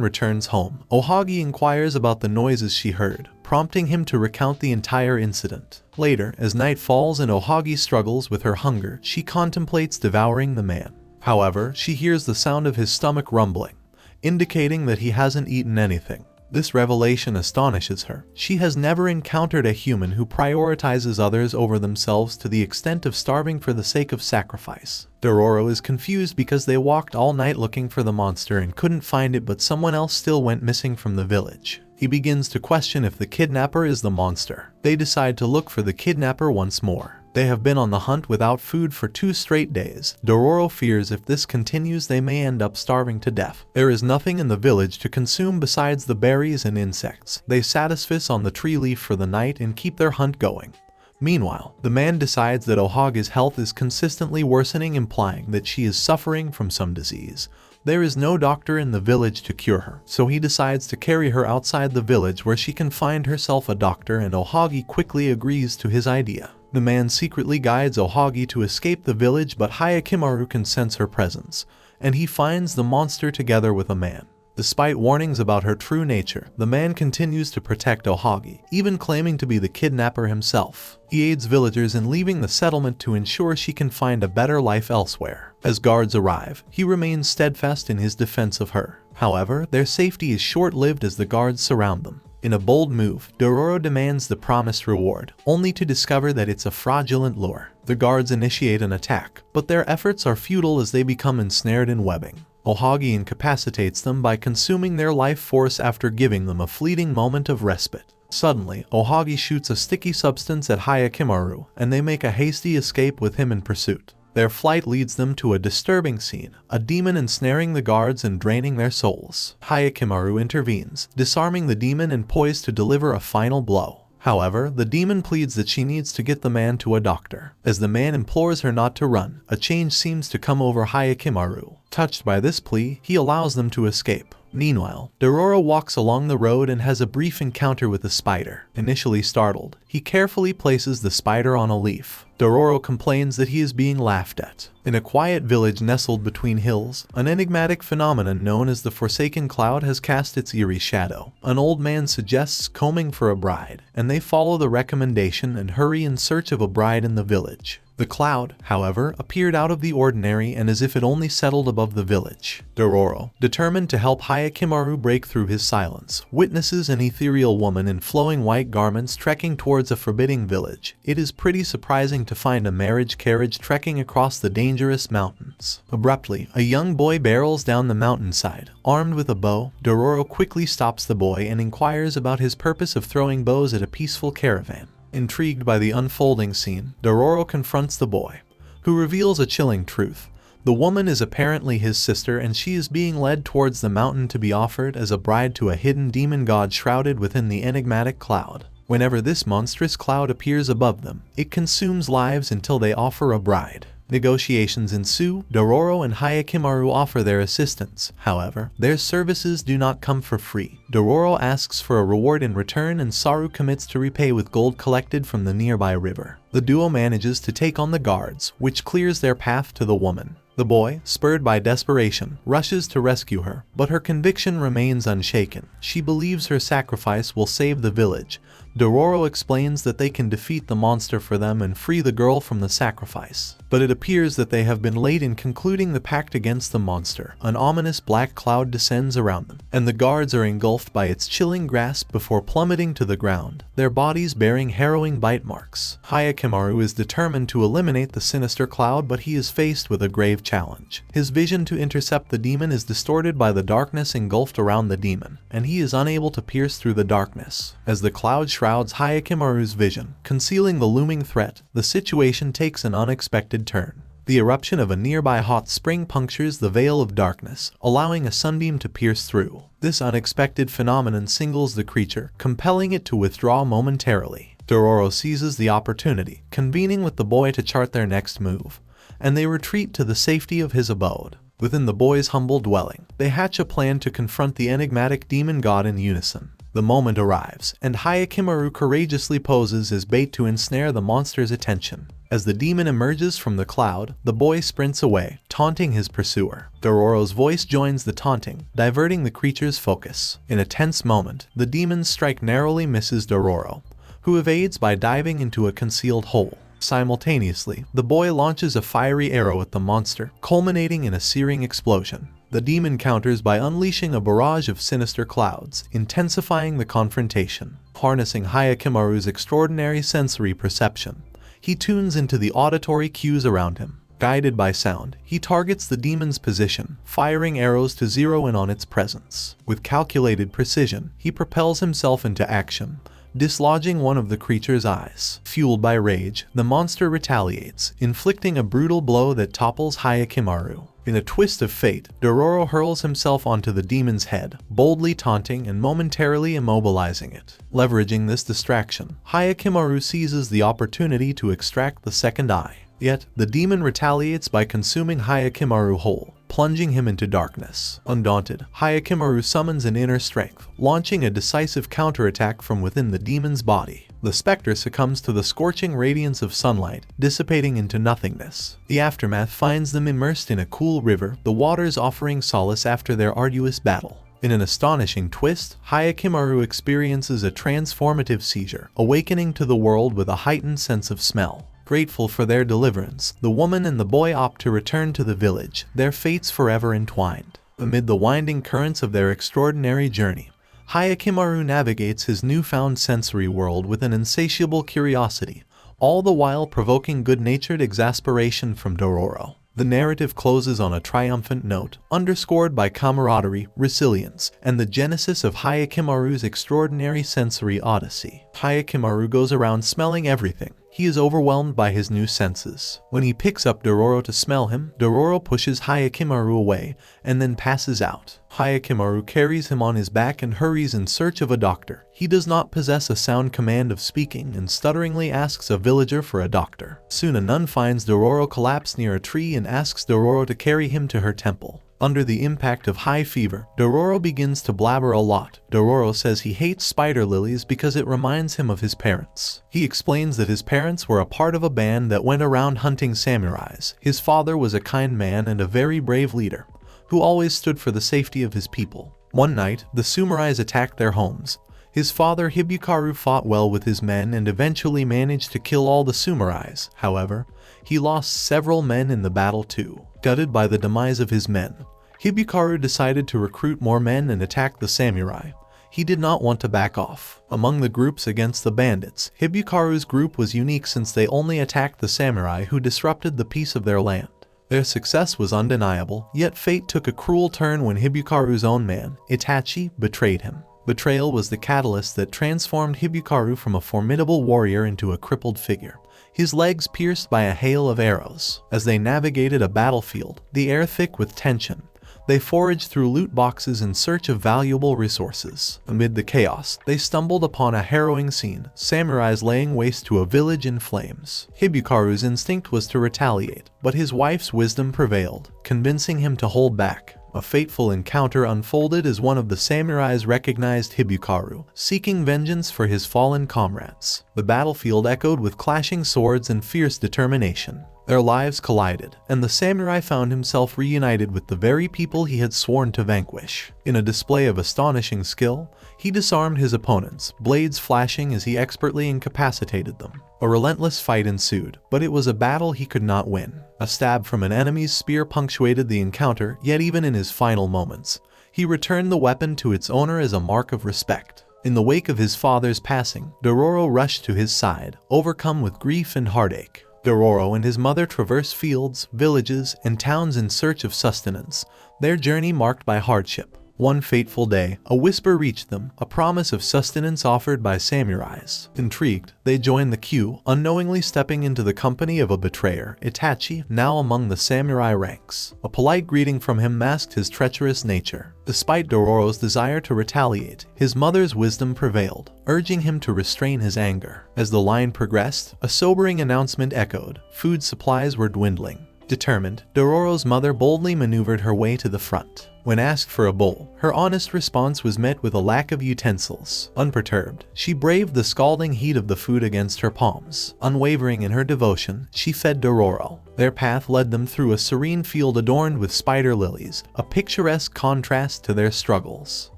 returns home, Ohagi inquires about the noises she heard, prompting him to recount the entire incident. Later, as night falls and Ohagi struggles with her hunger, she contemplates devouring the man. However, she hears the sound of his stomach rumbling, indicating that he hasn't eaten anything. This revelation astonishes her. She has never encountered a human who prioritizes others over themselves to the extent of starving for the sake of sacrifice. Dororo is confused because they walked all night looking for the monster and couldn't find it, but someone else still went missing from the village. He begins to question if the kidnapper is the monster. They decide to look for the kidnapper once more. They have been on the hunt without food for 2 straight days. Dororo fears if this continues they may end up starving to death. There is nothing in the village to consume besides the berries and insects. They satisfice on the tree leaf for the night and keep their hunt going. Meanwhile, the man decides that Ohagi's health is consistently worsening, implying that she is suffering from some disease. There is no doctor in the village to cure her, so he decides to carry her outside the village where she can find herself a doctor, and Ohagi quickly agrees to his idea. The man secretly guides Ohagi to escape the village, but Hyakkimaru can sense her presence, and he finds the monster together with a man. Despite warnings about her true nature, the man continues to protect Ohagi, even claiming to be the kidnapper himself. He aids villagers in leaving the settlement to ensure she can find a better life elsewhere. As guards arrive, he remains steadfast in his defense of her. However, their safety is short-lived as the guards surround them. In a bold move, Dororo demands the promised reward, only to discover that it's a fraudulent lure. The guards initiate an attack, but their efforts are futile as they become ensnared in webbing. Ohagi incapacitates them by consuming their life force after giving them a fleeting moment of respite. Suddenly, Ohagi shoots a sticky substance at Hyakkimaru, and they make a hasty escape with him in pursuit. Their flight leads them to a disturbing scene, a demon ensnaring the guards and draining their souls. Hyakkimaru intervenes, disarming the demon and poised to deliver a final blow. However, the demon pleads that she needs to get the man to a doctor. As the man implores her not to run, a change seems to come over Hyakkimaru. Touched by this plea, he allows them to escape. Meanwhile, Dororo walks along the road and has a brief encounter with a spider. Initially startled, he carefully places the spider on a leaf. Dororo complains that he is being laughed at. In a quiet village nestled between hills, an enigmatic phenomenon known as the Forsaken Cloud has cast its eerie shadow. An old man suggests combing for a bride, and they follow the recommendation and hurry in search of a bride in the village. The cloud, however, appeared out of the ordinary and as if it only settled above the village. Dororo, determined to help Hyakkimaru break through his silence, witnesses an ethereal woman in flowing white garments trekking towards a forbidding village. It is pretty surprising to find a marriage carriage trekking across the dangerous mountains. Abruptly, a young boy barrels down the mountainside, armed with a bow. Dororo quickly stops the boy and inquires about his purpose of throwing bows at a peaceful caravan. Intrigued by the unfolding scene, Dororo confronts the boy, who reveals a chilling truth. The woman is apparently his sister and she is being led towards the mountain to be offered as a bride to a hidden demon god shrouded within the enigmatic cloud. Whenever this monstrous cloud appears above them, it consumes lives until they offer a bride. Negotiations ensue. Dororo and Hyakkimaru offer their assistance. However, their services do not come for free. Dororo asks for a reward in return and Saru commits to repay with gold collected from the nearby river. The duo manages to take on the guards, which clears their path to the woman. The boy, spurred by desperation, rushes to rescue her, but her conviction remains unshaken. She believes her sacrifice will save the village. Dororo explains that they can defeat the monster for them and free the girl from the sacrifice. But it appears that they have been late in concluding the pact against the monster. An ominous black cloud descends around them, and the guards are engulfed by its chilling grasp before plummeting to the ground, their bodies bearing harrowing bite marks. Hyakkimaru is determined to eliminate the sinister cloud, but he is faced with a grave challenge. His vision to intercept the demon is distorted by the darkness engulfed around the demon, and he is unable to pierce through the darkness. As the cloud shrouds Hyakkimaru's vision, concealing the looming threat, the situation takes an unexpected turn. The eruption of a nearby hot spring punctures the veil of darkness, allowing a sunbeam to pierce through. This unexpected phenomenon singles the creature, compelling it to withdraw momentarily. Dororo seizes the opportunity, convening with the boy to chart their next move, and they retreat to the safety of his abode. Within the boy's humble dwelling, they hatch a plan to confront the enigmatic demon god in unison. The moment arrives, and Hyakkimaru courageously poses as bait to ensnare the monster's attention. As the demon emerges from the cloud, the boy sprints away, taunting his pursuer. Dororo's voice joins the taunting, diverting the creature's focus. In a tense moment, the demon's strike narrowly misses Dororo, who evades by diving into a concealed hole. Simultaneously, the boy launches a fiery arrow at the monster, culminating in a searing explosion. The demon counters by unleashing a barrage of sinister clouds, intensifying the confrontation. Harnessing Hyakkimaru's extraordinary sensory perception, he tunes into the auditory cues around him. Guided by sound, he targets the demon's position, firing arrows to zero in on its presence. With calculated precision, he propels himself into action, dislodging one of the creature's eyes. Fueled by rage, the monster retaliates, inflicting a brutal blow that topples Hyakkimaru. In a twist of fate, Dororo hurls himself onto the demon's head, boldly taunting and momentarily immobilizing it. Leveraging this distraction, Hyakkimaru seizes the opportunity to extract the second eye. Yet, the demon retaliates by consuming Hyakkimaru whole, plunging him into darkness. Undaunted, Hyakkimaru summons an inner strength, launching a decisive counterattack from within the demon's body. The specter succumbs to the scorching radiance of sunlight, dissipating into nothingness. The aftermath finds them immersed in a cool river, the waters offering solace after their arduous battle. In an astonishing twist, Hyakkimaru experiences a transformative seizure, awakening to the world with a heightened sense of smell. Grateful for their deliverance, the woman and the boy opt to return to the village, their fates forever entwined. Amid the winding currents of their extraordinary journey, Hyakkimaru navigates his newfound sensory world with an insatiable curiosity, all the while provoking good-natured exasperation from Dororo. The narrative closes on a triumphant note, underscored by camaraderie, resilience, and the genesis of Hyakkimaru's extraordinary sensory odyssey. Hyakkimaru goes around smelling everything. He is overwhelmed by his new senses. When he picks up Dororo to smell him, Dororo pushes Hyakkimaru away and then passes out. Hyakkimaru carries him on his back and hurries in search of a doctor. He does not possess a sound command of speaking and stutteringly asks a villager for a doctor. Soon a nun finds Dororo collapsed near a tree and asks Dororo to carry him to her temple. Under the impact of high fever, Dororo begins to blabber a lot. Dororo says he hates spider lilies because it reminds him of his parents. He explains that his parents were a part of a band that went around hunting samurais. His father was a kind man and a very brave leader, who always stood for the safety of his people. One night, the samurais attacked their homes. His father Hyakkimaru fought well with his men and eventually managed to kill all the samurais. However, he lost several men in the battle too. Gutted by the demise of his men, Hyakkimaru decided to recruit more men and attack the samurai. He did not want to back off. Among the groups against the bandits, Hyakkimaru's group was unique since they only attacked the samurai who disrupted the peace of their land. Their success was undeniable, yet fate took a cruel turn when Hyakkimaru's own man, Itachi, betrayed him. Betrayal was the catalyst that transformed Hyakkimaru from a formidable warrior into a crippled figure, his legs pierced by a hail of arrows. As they navigated a battlefield, the air thick with tension, they foraged through loot boxes in search of valuable resources. Amid the chaos, they stumbled upon a harrowing scene, samurais laying waste to a village in flames. Hyakkimaru's instinct was to retaliate, but his wife's wisdom prevailed, convincing him to hold back. A fateful encounter unfolded as one of the samurais recognized Hyakkimaru, seeking vengeance for his fallen comrades. The battlefield echoed with clashing swords and fierce determination. Their lives collided, and the samurai found himself reunited with the very people he had sworn to vanquish. In a display of astonishing skill, he disarmed his opponents, blades flashing as he expertly incapacitated them. A relentless fight ensued, but it was a battle he could not win. A stab from an enemy's spear punctuated the encounter, yet even in his final moments, he returned the weapon to its owner as a mark of respect. In the wake of his father's passing, Dororo rushed to his side, overcome with grief and heartache. Dororo and his mother traverse fields, villages, and towns in search of sustenance, their journey marked by hardship. One fateful day, a whisper reached them, a promise of sustenance offered by samurais. Intrigued, they joined the queue, unknowingly stepping into the company of a betrayer, Itachi, now among the samurai ranks. A polite greeting from him masked his treacherous nature. Despite Dororo's desire to retaliate, his mother's wisdom prevailed, urging him to restrain his anger. As the line progressed, a sobering announcement echoed: food supplies were dwindling. Determined, Dororo's mother boldly maneuvered her way to the front. When asked for a bowl, her honest response was met with a lack of utensils. Unperturbed, she braved the scalding heat of the food against her palms. Unwavering in her devotion, she fed Dororo. Their path led them through a serene field adorned with spider lilies, a picturesque contrast to their struggles.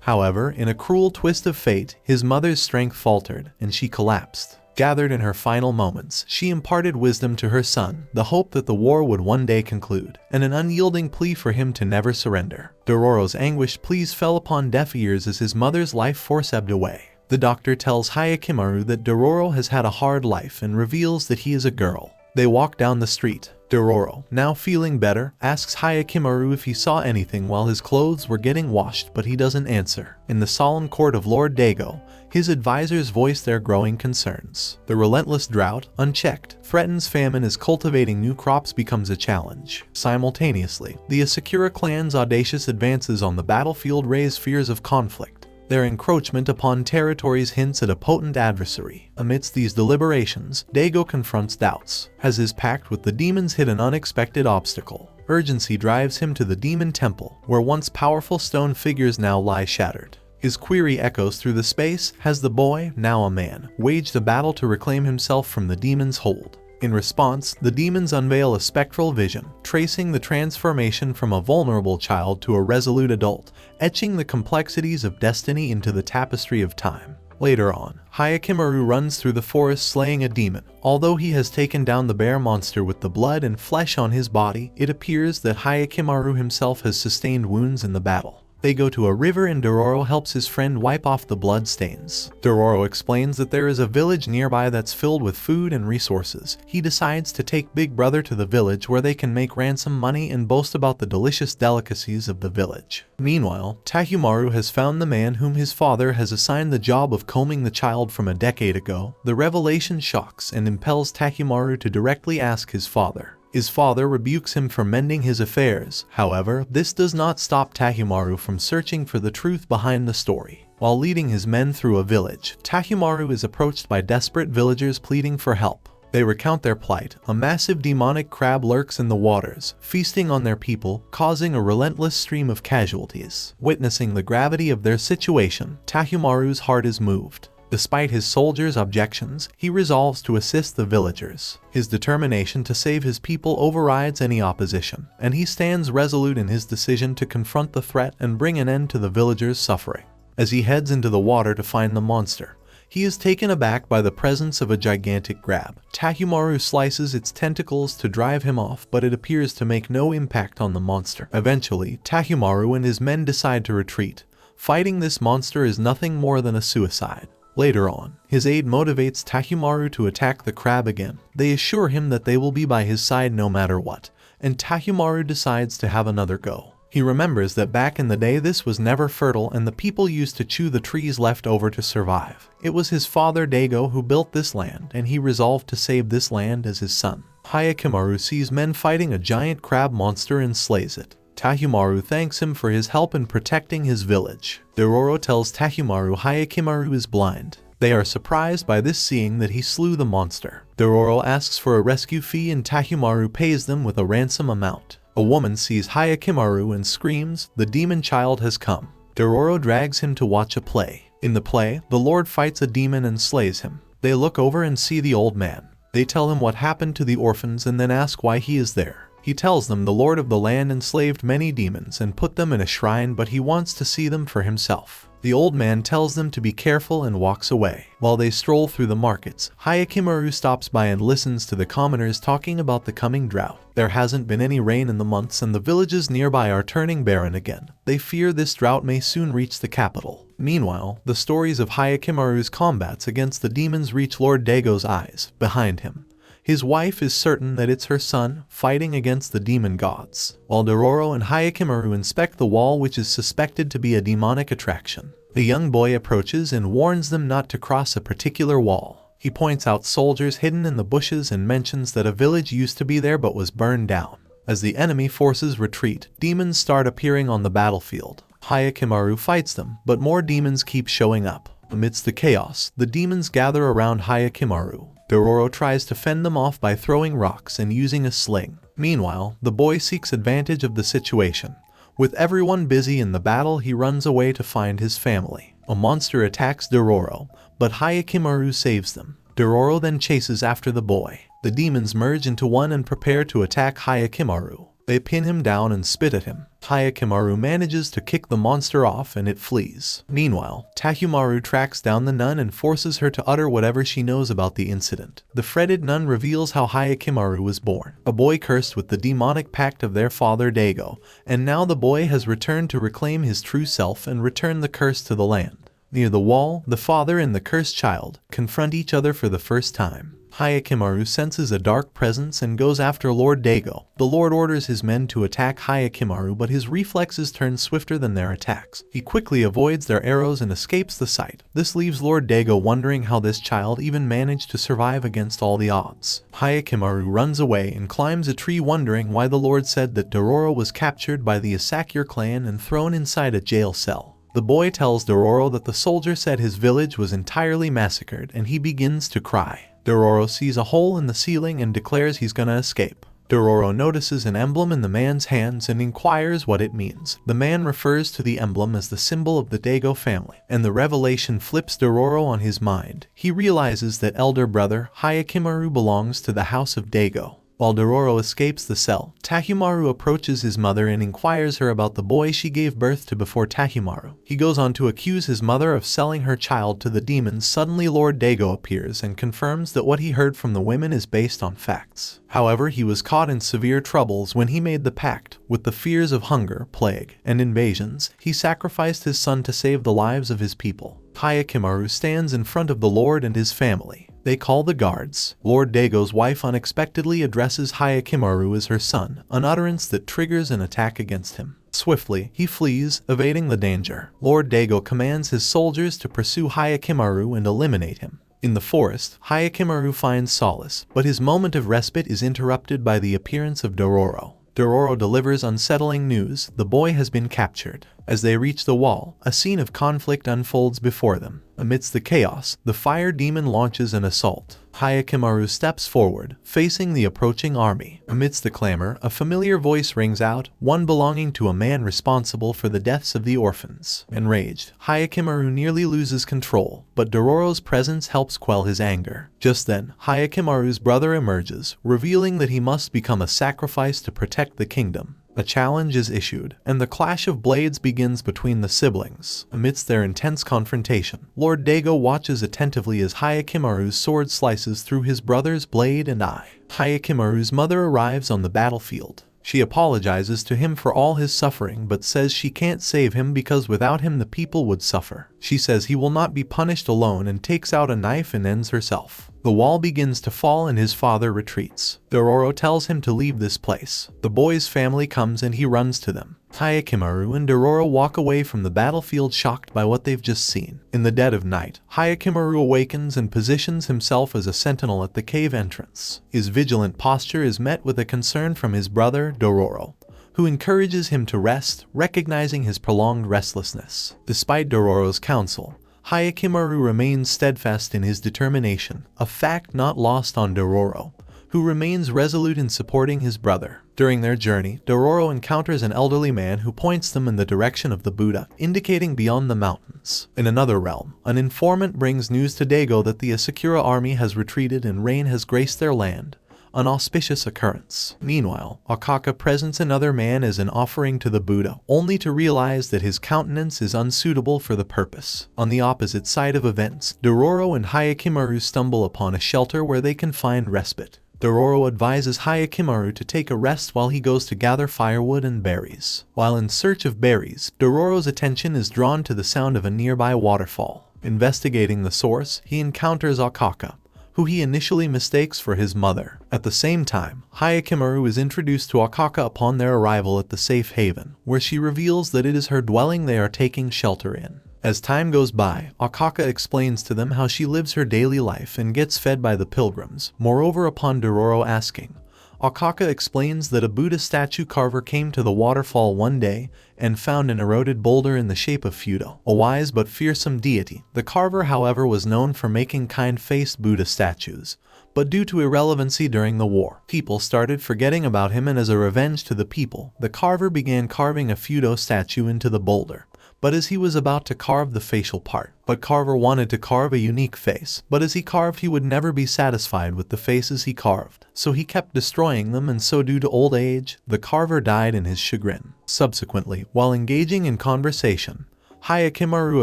However, in a cruel twist of fate, his mother's strength faltered, and she collapsed. Gathered in her final moments, she imparted wisdom to her son, the hope that the war would one day conclude, and an unyielding plea for him to never surrender. Dororo's anguished pleas fell upon deaf ears as his mother's life force ebbed away. The doctor tells Hyakkimaru that Dororo has had a hard life and reveals that he is a girl. They walk down the street. Dororo, now feeling better, asks Hyakkimaru if he saw anything while his clothes were getting washed, but he doesn't answer. In the solemn court of Lord Dago, his advisors voice their growing concerns. The relentless drought, unchecked, threatens famine as cultivating new crops becomes a challenge. Simultaneously, the Asakura clan's audacious advances on the battlefield raise fears of conflict. Their encroachment upon territories hints at a potent adversary. Amidst these deliberations, Dago confronts doubts. Has his pact with the demons hit an unexpected obstacle? Urgency drives him to the demon temple, where once powerful stone figures now lie shattered. His query echoes through the space: has the boy, now a man, waged a battle to reclaim himself from the demon's hold? In response, the demons unveil a spectral vision, tracing the transformation from a vulnerable child to a resolute adult, etching the complexities of destiny into the tapestry of time. Later on, Hyakkimaru runs through the forest slaying a demon. Although he has taken down the bear monster with the blood and flesh on his body, it appears that Hyakkimaru himself has sustained wounds in the battle. They go to a river and Dororo helps his friend wipe off the blood stains. Dororo explains that there is a village nearby that's filled with food and resources. He decides to take Big Brother to the village where they can make ransom money and boast about the delicious delicacies of the village. Meanwhile, Tahumaru has found the man whom his father has assigned the job of combing the child from a decade ago. The revelation shocks and impels Tahumaru to directly ask his father. His father rebukes him for mending his affairs. However, this does not stop Tahumaru from searching for the truth behind the story. While leading his men through a village, Tahumaru is approached by desperate villagers pleading for help. They recount their plight. A massive demonic crab lurks in the waters, feasting on their people, causing a relentless stream of casualties. Witnessing the gravity of their situation, Tahumaru's heart is moved. Despite his soldiers' objections, he resolves to assist the villagers. His determination to save his people overrides any opposition, and he stands resolute in his decision to confront the threat and bring an end to the villagers' suffering. As he heads into the water to find the monster, he is taken aback by the presence of a gigantic crab. Tahumaru slices its tentacles to drive him off, but it appears to make no impact on the monster. Eventually, Tahumaru and his men decide to retreat. Fighting this monster is nothing more than a suicide. Later on, his aide motivates Tahumaru to attack the crab again. They assure him that they will be by his side no matter what, and Tahumaru decides to have another go. He remembers that back in the day this was never fertile and the people used to chew the trees left over to survive. It was his father Daigo who built this land, and he resolved to save this land as his son. Hyakkimaru sees men fighting a giant crab monster and slays it. Tahumaru thanks him for his help in protecting his village. Dororo tells Tahumaru Hyakkimaru is blind. They are surprised by this, seeing that he slew the monster. Dororo asks for a rescue fee and Tahumaru pays them with a ransom amount. A woman sees Hyakkimaru and screams, "The demon child has come." Dororo drags him to watch a play. In the play, the Lord fights a demon and slays him. They look over and see the old man. They tell him what happened to the orphans and then ask why he is there. He tells them the Lord of the land enslaved many demons and put them in a shrine, but he wants to see them for himself. The old man tells them to be careful and walks away. While they stroll through the markets, Hyakkimaru stops by and listens to the commoners talking about the coming drought. There hasn't been any rain in the months and the villages nearby are turning barren again. They fear this drought may soon reach the capital. Meanwhile, the stories of Hyakkimaru's combats against the demons reach Lord Daigo's eyes. Behind him, his wife is certain that it's her son fighting against the demon gods, while Dororo and Hyakkimaru inspect the wall, which is suspected to be a demonic attraction. The young boy approaches and warns them not to cross a particular wall. He points out soldiers hidden in the bushes and mentions that a village used to be there but was burned down. As the enemy forces retreat, demons start appearing on the battlefield. Hyakkimaru fights them, but more demons keep showing up. Amidst the chaos, the demons gather around Hyakkimaru. Dororo tries to fend them off by throwing rocks and using a sling. Meanwhile, the boy seeks advantage of the situation. With everyone busy in the battle, he runs away to find his family. A monster attacks Dororo, but Hyakkimaru saves them. Dororo then chases after the boy. The demons merge into one and prepare to attack Hyakkimaru. They pin him down and spit at him. Hyakkimaru manages to kick the monster off and it flees. Meanwhile, Tahumaru tracks down the nun and forces her to utter whatever she knows about the incident. The fretted nun reveals how Hyakkimaru was born, a boy cursed with the demonic pact of their father Daigo, and now the boy has returned to reclaim his true self and return the curse to the land. Near the wall, the father and the cursed child confront each other for the first time. Hyakkimaru senses a dark presence and goes after Lord Daigo. The Lord orders his men to attack Hyakkimaru, but his reflexes turn swifter than their attacks. He quickly avoids their arrows and escapes the sight. This leaves Lord Daigo wondering how this child even managed to survive against all the odds. Hyakkimaru runs away and climbs a tree, wondering why the Lord said that Dororo was captured by the Asakura clan and thrown inside a jail cell. The boy tells Dororo that the soldier said his village was entirely massacred, and he begins to cry. Dororo sees a hole in the ceiling and declares he's gonna escape. Dororo notices an emblem in the man's hands and inquires what it means. The man refers to the emblem as the symbol of the Daigo family, and the revelation flips Dororo on his mind. He realizes that elder brother Hyakkimaru belongs to the house of Daigo. While Dororo escapes the cell, Tahumaru approaches his mother and inquires her about the boy she gave birth to before Tahumaru. He goes on to accuse his mother of selling her child to the demons. Suddenly Lord Daigo appears and confirms that what he heard from the women is based on facts. However, he was caught in severe troubles when he made the pact. With the fears of hunger, plague, and invasions, he sacrificed his son to save the lives of his people. Hyakkimaru stands in front of the Lord and his family. They call the guards. Lord Daigo's wife unexpectedly addresses Hyakkimaru as her son, an utterance that triggers an attack against him. Swiftly, he flees, evading the danger. Lord Daigo commands his soldiers to pursue Hyakkimaru and eliminate him. In the forest, Hyakkimaru finds solace, but his moment of respite is interrupted by the appearance of Dororo. Dororo delivers unsettling news: the boy has been captured. As they reach the wall, a scene of conflict unfolds before them. Amidst the chaos, the fire demon launches an assault. Hyakkimaru steps forward, facing the approaching army. Amidst the clamor, a familiar voice rings out, one belonging to a man responsible for the deaths of the orphans. Enraged, Hyakkimaru nearly loses control, but Dororo's presence helps quell his anger. Just then, Hyakkimaru's brother emerges, revealing that he must become a sacrifice to protect the kingdom. A challenge is issued, and the clash of blades begins between the siblings. Amidst their intense confrontation, Lord Daigo watches attentively as Hyakkimaru's sword slices through his brother's blade and eye. Hyakkimaru's mother arrives on the battlefield. She apologizes to him for all his suffering but says she can't save him because without him the people would suffer. She says he will not be punished alone and takes out a knife and ends herself. The wall begins to fall and his father retreats. Dororo tells him to leave this place. The boy's family comes and he runs to them. Hyakkimaru and Dororo walk away from the battlefield shocked by what they've just seen. In the dead of night, Hyakkimaru awakens and positions himself as a sentinel at the cave entrance. His vigilant posture is met with a concern from his brother, Dororo, who encourages him to rest, recognizing his prolonged restlessness. Despite Dororo's counsel, Hyakkimaru remains steadfast in his determination, a fact not lost on Dororo, who remains resolute in supporting his brother. During their journey, Dororo encounters an elderly man who points them in the direction of the Buddha, indicating beyond the mountains. In another realm, an informant brings news to Daigo that the Asakura army has retreated and rain has graced their land, an auspicious occurrence. Meanwhile, Akaka presents another man as an offering to the Buddha, only to realize that his countenance is unsuitable for the purpose. On the opposite side of events, Dororo and Hyakkimaru stumble upon a shelter where they can find respite. Dororo advises Hyakkimaru to take a rest while he goes to gather firewood and berries. While in search of berries, Dororo's attention is drawn to the sound of a nearby waterfall. Investigating the source, he encounters Akaka, who he initially mistakes for his mother. At the same time, Hyakkimaru is introduced to Akaka upon their arrival at the safe haven, where she reveals that it is her dwelling they are taking shelter in. As time goes by, Akaka explains to them how she lives her daily life and gets fed by the pilgrims. Moreover, upon Dororo asking, Akaka explains that a Buddha statue carver came to the waterfall one day and found an eroded boulder in the shape of Fudo, a wise but fearsome deity. The carver, however, was known for making kind-faced Buddha statues, but due to irrelevancy during the war, people started forgetting about him, and as a revenge to the people, the carver began carving a Fudo statue into the boulder. But as he was about to carve the facial part, Carver wanted to carve a unique face, but as he carved he would never be satisfied with the faces he carved, so he kept destroying them, and so due to old age, the carver died in his chagrin. Subsequently, while engaging in conversation, Hyakkimaru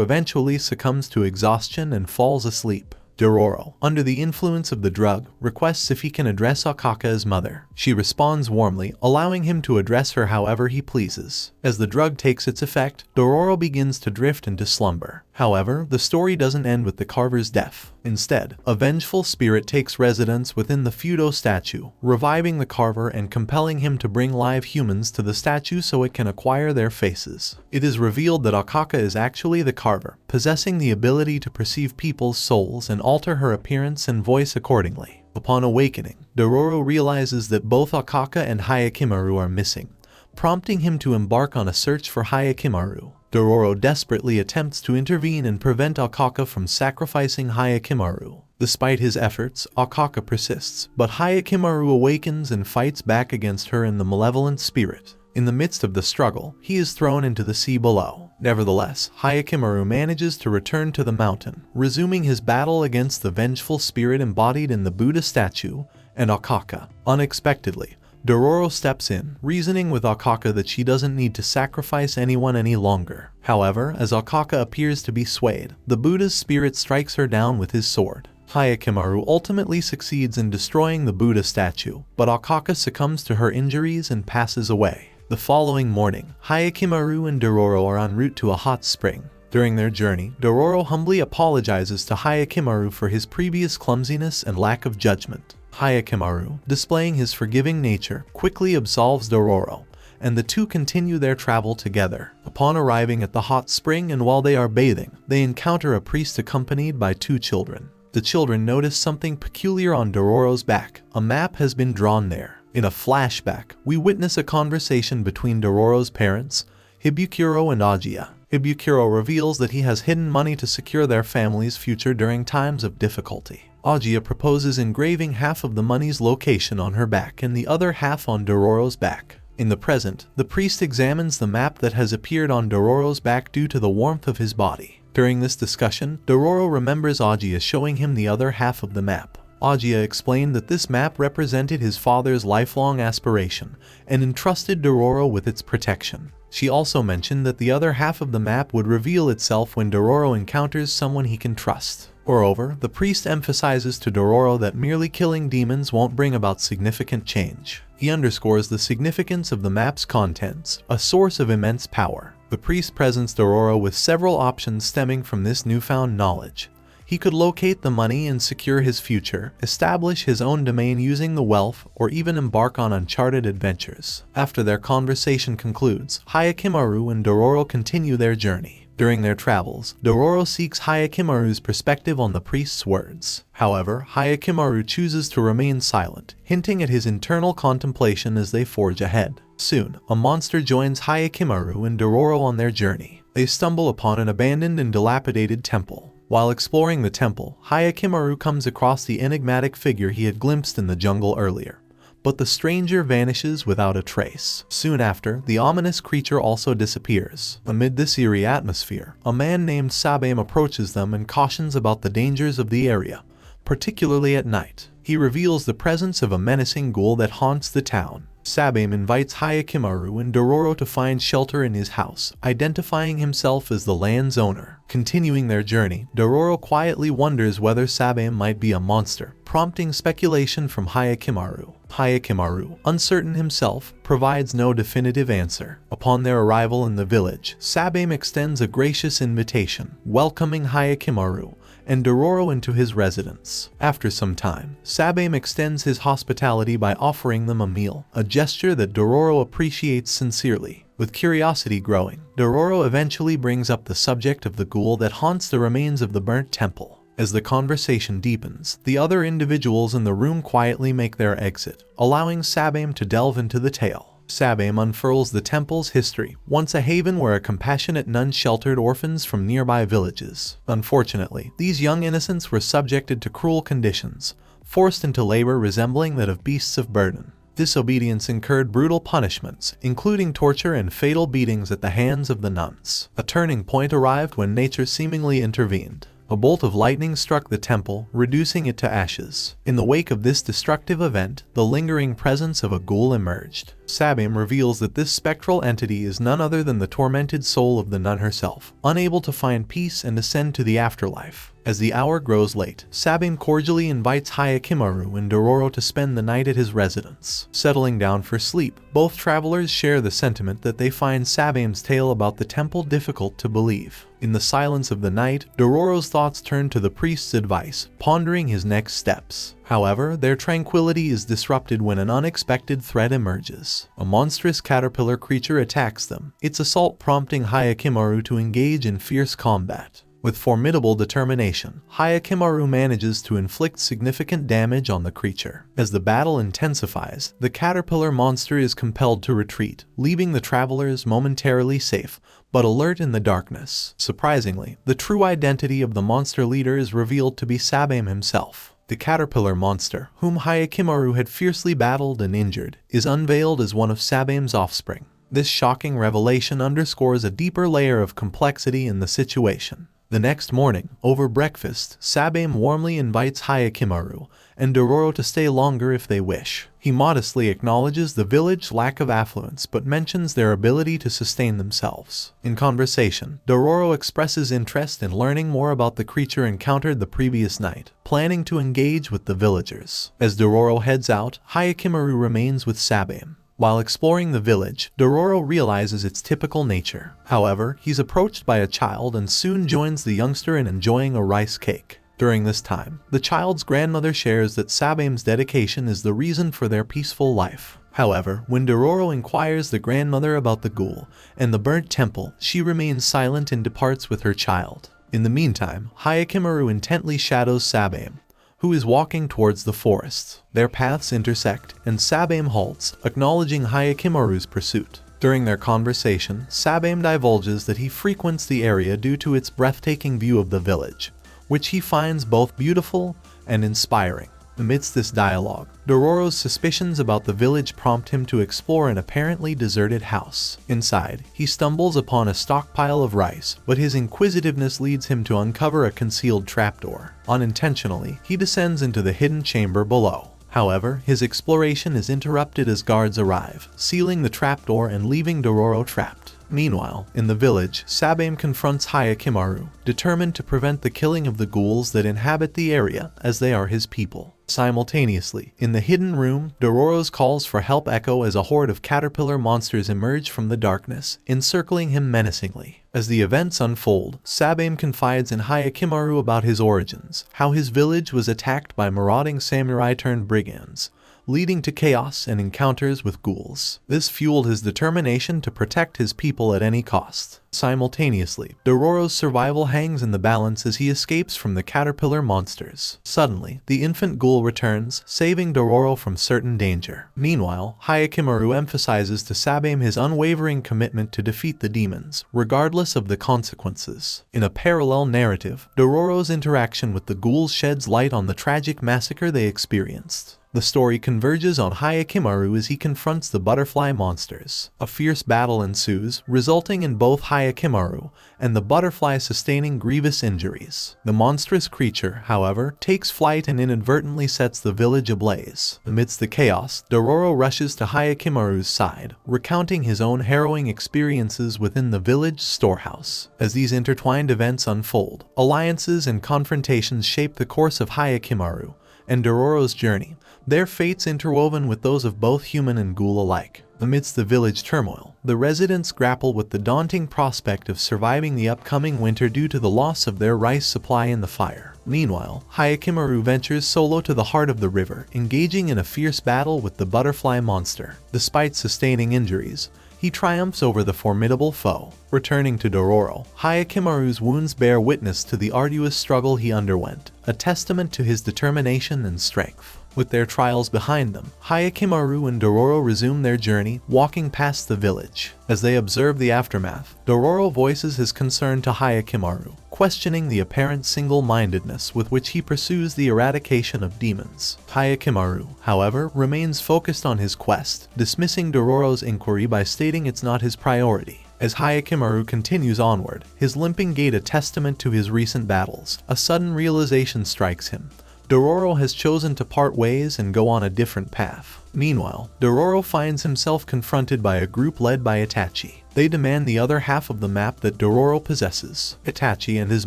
eventually succumbs to exhaustion and falls asleep. Dororo, under the influence of the drug, requests if he can address Akaka as mother. She responds warmly, allowing him to address her however he pleases. As the drug takes its effect, Dororo begins to drift into slumber. However, the story doesn't end with the carver's death. Instead, a vengeful spirit takes residence within the Fudo statue, reviving the carver and compelling him to bring live humans to the statue so it can acquire their faces. It is revealed that Akaka is actually the carver, possessing the ability to perceive people's souls and alter her appearance and voice accordingly. Upon awakening, Dororo realizes that both Akaka and Hyakkimaru are missing, prompting him to embark on a search for Hyakkimaru. Dororo desperately attempts to intervene and prevent Akaka from sacrificing Hyakkimaru. Despite his efforts, Akaka persists, but Hyakkimaru awakens and fights back against her and the malevolent spirit. In the midst of the struggle, he is thrown into the sea below. Nevertheless, Hyakkimaru manages to return to the mountain, resuming his battle against the vengeful spirit embodied in the Buddha statue and Akaka. Unexpectedly, Dororo steps in, reasoning with Akaka that she doesn't need to sacrifice anyone any longer. However, as Akaka appears to be swayed, the Buddha's spirit strikes her down with his sword. Hyakkimaru ultimately succeeds in destroying the Buddha statue, but Akaka succumbs to her injuries and passes away. The following morning, Hyakkimaru and Dororo are en route to a hot spring. During their journey, Dororo humbly apologizes to Hyakkimaru for his previous clumsiness and lack of judgment. Hyakkimaru, displaying his forgiving nature, quickly absolves Dororo, and the two continue their travel together. Upon arriving at the hot spring and while they are bathing, they encounter a priest accompanied by two children. The children notice something peculiar on Dororo's back. A map has been drawn there. In a flashback, we witness a conversation between Dororo's parents, Hibukuro and Ajiya. Ibukuro reveals that he has hidden money to secure their family's future during times of difficulty. Agia proposes engraving half of the money's location on her back and the other half on Dororo's back. In the present, the priest examines the map that has appeared on Dororo's back due to the warmth of his body. During this discussion, Dororo remembers Agia showing him the other half of the map. Agia explained that this map represented his father's lifelong aspiration and entrusted Dororo with its protection. She also mentioned that the other half of the map would reveal itself when Dororo encounters someone he can trust. Moreover, the priest emphasizes to Dororo that merely killing demons won't bring about significant change. He underscores the significance of the map's contents, a source of immense power. The priest presents Dororo with several options stemming from this newfound knowledge. He could locate the money and secure his future, establish his own domain using the wealth, or even embark on uncharted adventures. After their conversation concludes, Hyakkimaru and Dororo continue their journey. During their travels, Dororo seeks Hyakkimaru's perspective on the priest's words. However, Hyakkimaru chooses to remain silent, hinting at his internal contemplation as they forge ahead. Soon, a monster joins Hyakkimaru and Dororo on their journey. They stumble upon an abandoned and dilapidated temple. While exploring the temple, Hyakkimaru comes across the enigmatic figure he had glimpsed in the jungle earlier. But the stranger vanishes without a trace. Soon after, the ominous creature also disappears. Amid this eerie atmosphere, a man named Sabame approaches them and cautions about the dangers of the area, particularly at night. He reveals the presence of a menacing ghoul that haunts the town. Sabame invites Hyakkimaru and Dororo to find shelter in his house, identifying himself as the land's owner. Continuing their journey, Dororo quietly wonders whether Sabame might be a monster, prompting speculation from Hyakkimaru. Hyakkimaru, uncertain himself, provides no definitive answer. Upon their arrival in the village, Sabame extends a gracious invitation, welcoming Hyakkimaru and Dororo into his residence. After some time, Sabame extends his hospitality by offering them a meal, a gesture that Dororo appreciates sincerely. With curiosity growing, Dororo eventually brings up the subject of the ghoul that haunts the remains of the burnt temple. As the conversation deepens, the other individuals in the room quietly make their exit, allowing Sabame to delve into the tale. Sabame unfurls the temple's history, once a haven where a compassionate nun sheltered orphans from nearby villages. Unfortunately, these young innocents were subjected to cruel conditions, forced into labor resembling that of beasts of burden. Disobedience incurred brutal punishments, including torture and fatal beatings at the hands of the nuns. A turning point arrived when nature seemingly intervened. A bolt of lightning struck the temple, reducing it to ashes. In the wake of this destructive event, the lingering presence of a ghoul emerged. Sabame reveals that this spectral entity is none other than the tormented soul of the nun herself, unable to find peace and ascend to the afterlife. As the hour grows late, Sabame cordially invites Hyakkimaru and Dororo to spend the night at his residence. Settling down for sleep, both travelers share the sentiment that they find Sabame's tale about the temple difficult to believe. In the silence of the night, Dororo's thoughts turn to the priest's advice, pondering his next steps. However, their tranquility is disrupted when an unexpected threat emerges. A monstrous caterpillar creature attacks them, its assault prompting Hyakkimaru to engage in fierce combat. With formidable determination, Hyakkimaru manages to inflict significant damage on the creature. As the battle intensifies, the caterpillar monster is compelled to retreat, leaving the travelers momentarily safe, but alert in the darkness. Surprisingly, the true identity of the monster leader is revealed to be Sabame himself. The caterpillar monster, whom Hyakkimaru had fiercely battled and injured, is unveiled as one of Sabame's offspring. This shocking revelation underscores a deeper layer of complexity in the situation. The next morning, over breakfast, Sabame warmly invites Hyakkimaru and Dororo to stay longer if they wish. He modestly acknowledges the village's lack of affluence but mentions their ability to sustain themselves. In conversation, Dororo expresses interest in learning more about the creature encountered the previous night, planning to engage with the villagers. As Dororo heads out, Hyakkimaru remains with Sabame. While exploring the village, Dororo realizes its typical nature. However, he's approached by a child and soon joins the youngster in enjoying a rice cake. During this time, the child's grandmother shares that Sabame's dedication is the reason for their peaceful life. However, when Dororo inquires the grandmother about the ghoul and the burnt temple, she remains silent and departs with her child. In the meantime, Hyakkimaru intently shadows Sabame, who is walking towards the forest. Their paths intersect, and Sabame halts, acknowledging Hyakkimaru's pursuit. During their conversation, Sabame divulges that he frequents the area due to its breathtaking view of the village, which he finds both beautiful and inspiring. Amidst this dialogue, Dororo's suspicions about the village prompt him to explore an apparently deserted house. Inside, he stumbles upon a stockpile of rice, but his inquisitiveness leads him to uncover a concealed trapdoor. Unintentionally, he descends into the hidden chamber below. However, his exploration is interrupted as guards arrive, sealing the trapdoor and leaving Dororo trapped. Meanwhile, in the village, Sabame confronts Hyakkimaru, determined to prevent the killing of the ghouls that inhabit the area, as they are his people. Simultaneously, in the hidden room, Dororo's calls for help echo as a horde of caterpillar monsters emerge from the darkness, encircling him menacingly. As the events unfold, Sabame confides in Hyakkimaru about his origins, how his village was attacked by marauding samurai-turned-brigands, leading to chaos and encounters with ghouls. This fueled his determination to protect his people at any cost. Simultaneously, Dororo's survival hangs in the balance as he escapes from the caterpillar monsters. Suddenly, the infant ghoul returns, saving Dororo from certain danger. Meanwhile, Hyakkimaru emphasizes to Sabame his unwavering commitment to defeat the demons, regardless of the consequences. In a parallel narrative, Dororo's interaction with the ghouls sheds light on the tragic massacre they experienced. The story converges on Hyakkimaru as he confronts the butterfly monsters. A fierce battle ensues, resulting in both Hyakkimaru and the butterfly sustaining grievous injuries. The monstrous creature, however, takes flight and inadvertently sets the village ablaze. Amidst the chaos, Dororo rushes to Hyakkimaru's side, recounting his own harrowing experiences within the village storehouse. As these intertwined events unfold, alliances and confrontations shape the course of Hyakkimaru and Dororo's journey, their fates interwoven with those of both human and ghoul alike. Amidst the village turmoil, the residents grapple with the daunting prospect of surviving the upcoming winter due to the loss of their rice supply in the fire. Meanwhile, Hyakkimaru ventures solo to the heart of the river, engaging in a fierce battle with the butterfly monster. Despite sustaining injuries, he triumphs over the formidable foe. Returning to Dororo, Hyakkimaru's wounds bear witness to the arduous struggle he underwent, a testament to his determination and strength. With their trials behind them, Hyakkimaru and Dororo resume their journey, walking past the village. As they observe the aftermath, Dororo voices his concern to Hyakkimaru, questioning the apparent single-mindedness with which he pursues the eradication of demons. Hyakkimaru, however, remains focused on his quest, dismissing Dororo's inquiry by stating it's not his priority. As Hyakkimaru continues onward, his limping gait a testament to his recent battles, a sudden realization strikes him. Dororo has chosen to part ways and go on a different path. Meanwhile, Dororo finds himself confronted by a group led by Itachi. They demand the other half of the map that Dororo possesses. Itachi and his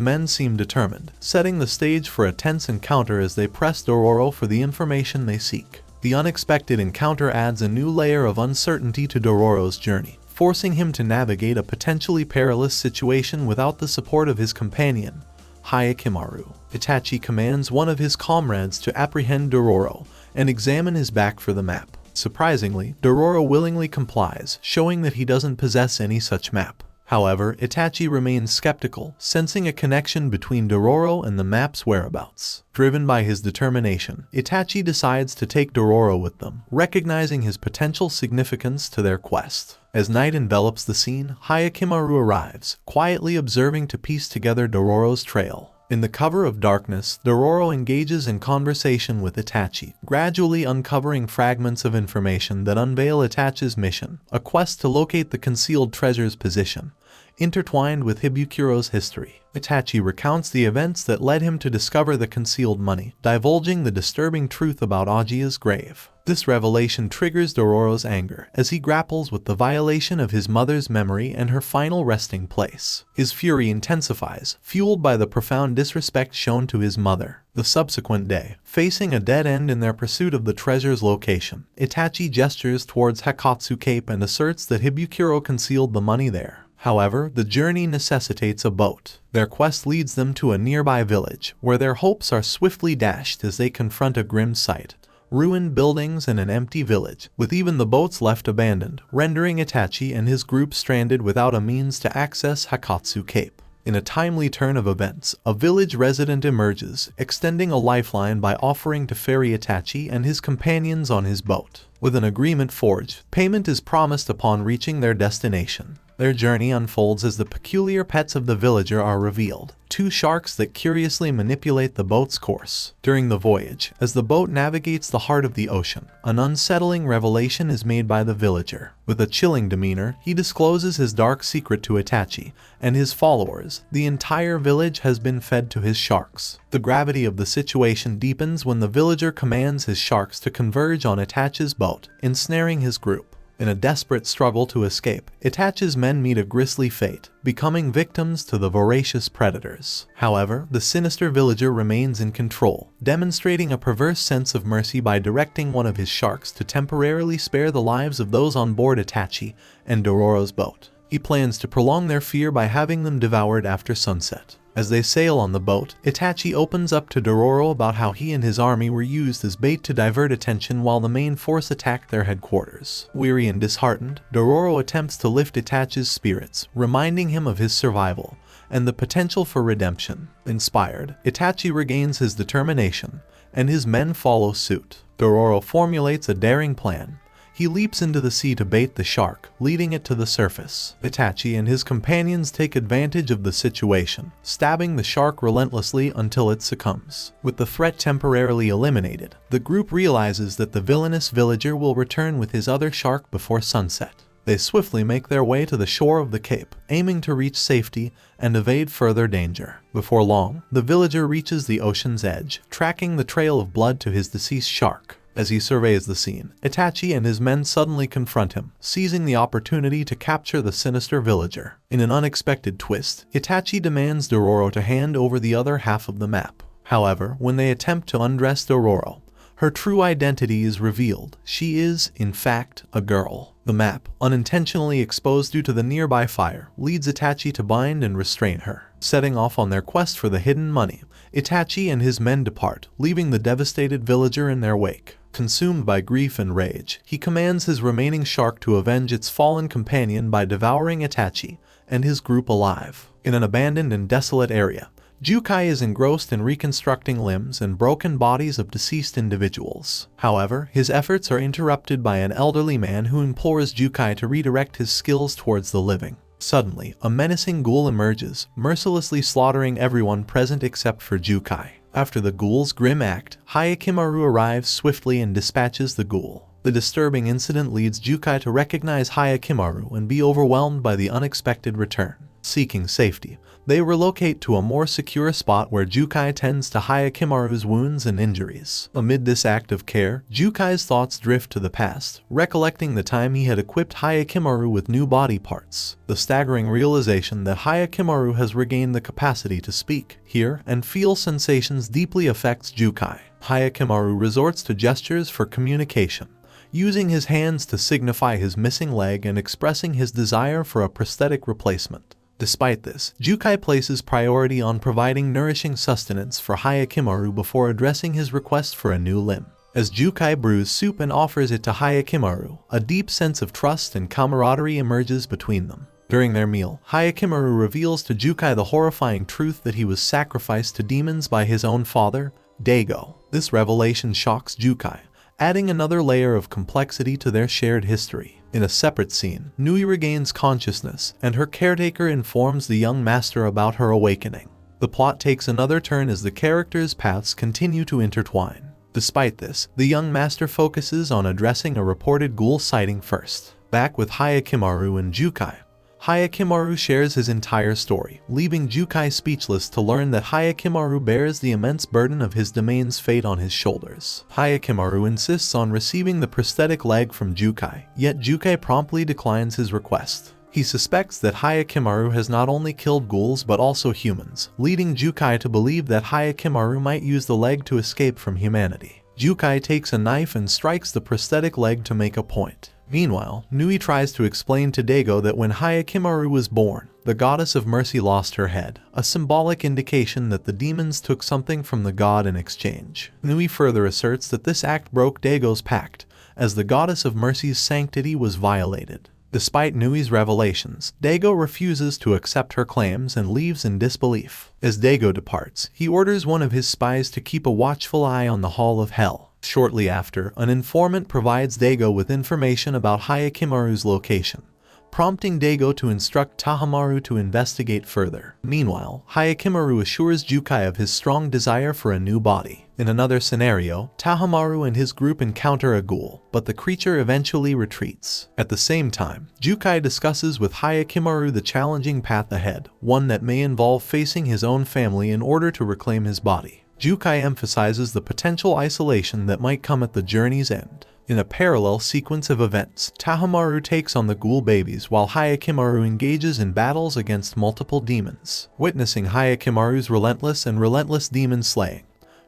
men seem determined, setting the stage for a tense encounter as they press Dororo for the information they seek. The unexpected encounter adds a new layer of uncertainty to Dororo's journey, forcing him to navigate a potentially perilous situation without the support of his companion, Hyakkimaru. Itachi commands one of his comrades to apprehend Dororo and examine his back for the map. Surprisingly, Dororo willingly complies, showing that he doesn't possess any such map. However, Itachi remains skeptical, sensing a connection between Dororo and the map's whereabouts. Driven by his determination, Itachi decides to take Dororo with them, recognizing his potential significance to their quest. As night envelops the scene, Hyakkimaru arrives, quietly observing to piece together Dororo's trail. In the cover of darkness, Dororo engages in conversation with Itachi, gradually uncovering fragments of information that unveil Itachi's mission, a quest to locate the concealed treasure's position, intertwined with Hibukuro's history. Itachi recounts the events that led him to discover the concealed money, divulging the disturbing truth about Ajia's grave. This revelation triggers Dororo's anger as he grapples with the violation of his mother's memory and her final resting place. His fury intensifies, fueled by the profound disrespect shown to his mother. The subsequent day, facing a dead end in their pursuit of the treasure's location, Itachi gestures towards Hakatsu Cape and asserts that Hibukuro concealed the money there. However, the journey necessitates a boat. Their quest leads them to a nearby village, where their hopes are swiftly dashed as they confront a grim sight. Ruined buildings and an empty village, with even the boats left abandoned, rendering Itachi and his group stranded without a means to access Hakatsu Cape. In a timely turn of events, a village resident emerges, extending a lifeline by offering to ferry Itachi and his companions on his boat. With an agreement forged, payment is promised upon reaching their destination. Their journey unfolds as the peculiar pets of the villager are revealed, two sharks that curiously manipulate the boat's course. During the voyage, as the boat navigates the heart of the ocean, an unsettling revelation is made by the villager. With a chilling demeanor, he discloses his dark secret to Itachi and his followers. The entire village has been fed to his sharks. The gravity of the situation deepens when the villager commands his sharks to converge on Itachi's boat, ensnaring his group. In a desperate struggle to escape, Itachi's men meet a grisly fate, becoming victims to the voracious predators. However, the sinister villager remains in control, demonstrating a perverse sense of mercy by directing one of his sharks to temporarily spare the lives of those on board Itachi and Dororo's boat. He plans to prolong their fear by having them devoured after sunset. As they sail on the boat, Itachi opens up to Dororo about how he and his army were used as bait to divert attention while the main force attacked their headquarters. Weary and disheartened, Dororo attempts to lift Itachi's spirits, reminding him of his survival and the potential for redemption. Inspired, Itachi regains his determination, and his men follow suit. Dororo formulates a daring plan. He leaps into the sea to bait the shark, leading it to the surface. Itachi and his companions take advantage of the situation, stabbing the shark relentlessly until it succumbs. With the threat temporarily eliminated, the group realizes that the villainous villager will return with his other shark before sunset. They swiftly make their way to the shore of the cape, aiming to reach safety and evade further danger. Before long, the villager reaches the ocean's edge, tracking the trail of blood to his deceased shark. As he surveys the scene, Itachi and his men suddenly confront him, seizing the opportunity to capture the sinister villager. In an unexpected twist, Itachi demands Dororo to hand over the other half of the map. However, when they attempt to undress Dororo, her true identity is revealed. She is, in fact, a girl. The map, unintentionally exposed due to the nearby fire, leads Itachi to bind and restrain her. Setting off on their quest for the hidden money, Itachi and his men depart, leaving the devastated villager in their wake. Consumed by grief and rage, he commands his remaining shark to avenge its fallen companion by devouring Itachi and his group alive. In an abandoned and desolate area, Jukai is engrossed in reconstructing limbs and broken bodies of deceased individuals. However, his efforts are interrupted by an elderly man who implores Jukai to redirect his skills towards the living. Suddenly, a menacing ghoul emerges, mercilessly slaughtering everyone present except for Jukai. After the ghoul's grim act, Hyakkimaru arrives swiftly and dispatches the ghoul. The disturbing incident leads Jukai to recognize Hyakkimaru and be overwhelmed by the unexpected return. Seeking safety, they relocate to a more secure spot where Jukai tends to Hyakkimaru's wounds and injuries. Amid this act of care, Jukai's thoughts drift to the past, recollecting the time he had equipped Hyakkimaru with new body parts. The staggering realization that Hyakkimaru has regained the capacity to speak, hear, and feel sensations deeply affects Jukai. Hyakkimaru resorts to gestures for communication, using his hands to signify his missing leg and expressing his desire for a prosthetic replacement. Despite this, Jukai places priority on providing nourishing sustenance for Hyakkimaru before addressing his request for a new limb. As Jukai brews soup and offers it to Hyakkimaru, a deep sense of trust and camaraderie emerges between them. During their meal, Hyakkimaru reveals to Jukai the horrifying truth that he was sacrificed to demons by his own father, Daigo. This revelation shocks Jukai, adding another layer of complexity to their shared history. In a separate scene, Nui regains consciousness, and her caretaker informs the young master about her awakening. The plot takes another turn as the characters' paths continue to intertwine. Despite this, the young master focuses on addressing a reported ghoul sighting first. Back with Hyakkimaru and Jukai, Hyakkimaru shares his entire story, leaving Jukai speechless to learn that Hyakkimaru bears the immense burden of his domain's fate on his shoulders. Hyakkimaru insists on receiving the prosthetic leg from Jukai, yet Jukai promptly declines his request. He suspects that Hyakkimaru has not only killed ghouls but also humans, leading Jukai to believe that Hyakkimaru might use the leg to escape from humanity. Jukai takes a knife and strikes the prosthetic leg to make a point. Meanwhile, Nui tries to explain to Daigo that when Hyakkimaru was born, the goddess of mercy lost her head, a symbolic indication that the demons took something from the god in exchange. Nui further asserts that this act broke Daigo's pact, as the goddess of mercy's sanctity was violated. Despite Nui's revelations, Daigo refuses to accept her claims and leaves in disbelief. As Daigo departs, he orders one of his spies to keep a watchful eye on the Hall of Hell. Shortly after, an informant provides Daigo with information about Hyakkimaru's location, prompting Daigo to instruct Tahamaru to investigate further. Meanwhile, Hyakkimaru assures Jukai of his strong desire for a new body. In another scenario, Tahamaru and his group encounter a ghoul, but the creature eventually retreats. At the same time, Jukai discusses with Hyakkimaru the challenging path ahead, one that may involve facing his own family in order to reclaim his body. Jukai emphasizes the potential isolation that might come at the journey's end. In a parallel sequence of events, Tahamaru takes on the ghoul babies while Hyakkimaru engages in battles against multiple demons. Witnessing Hyakkimaru's relentless demon slaying,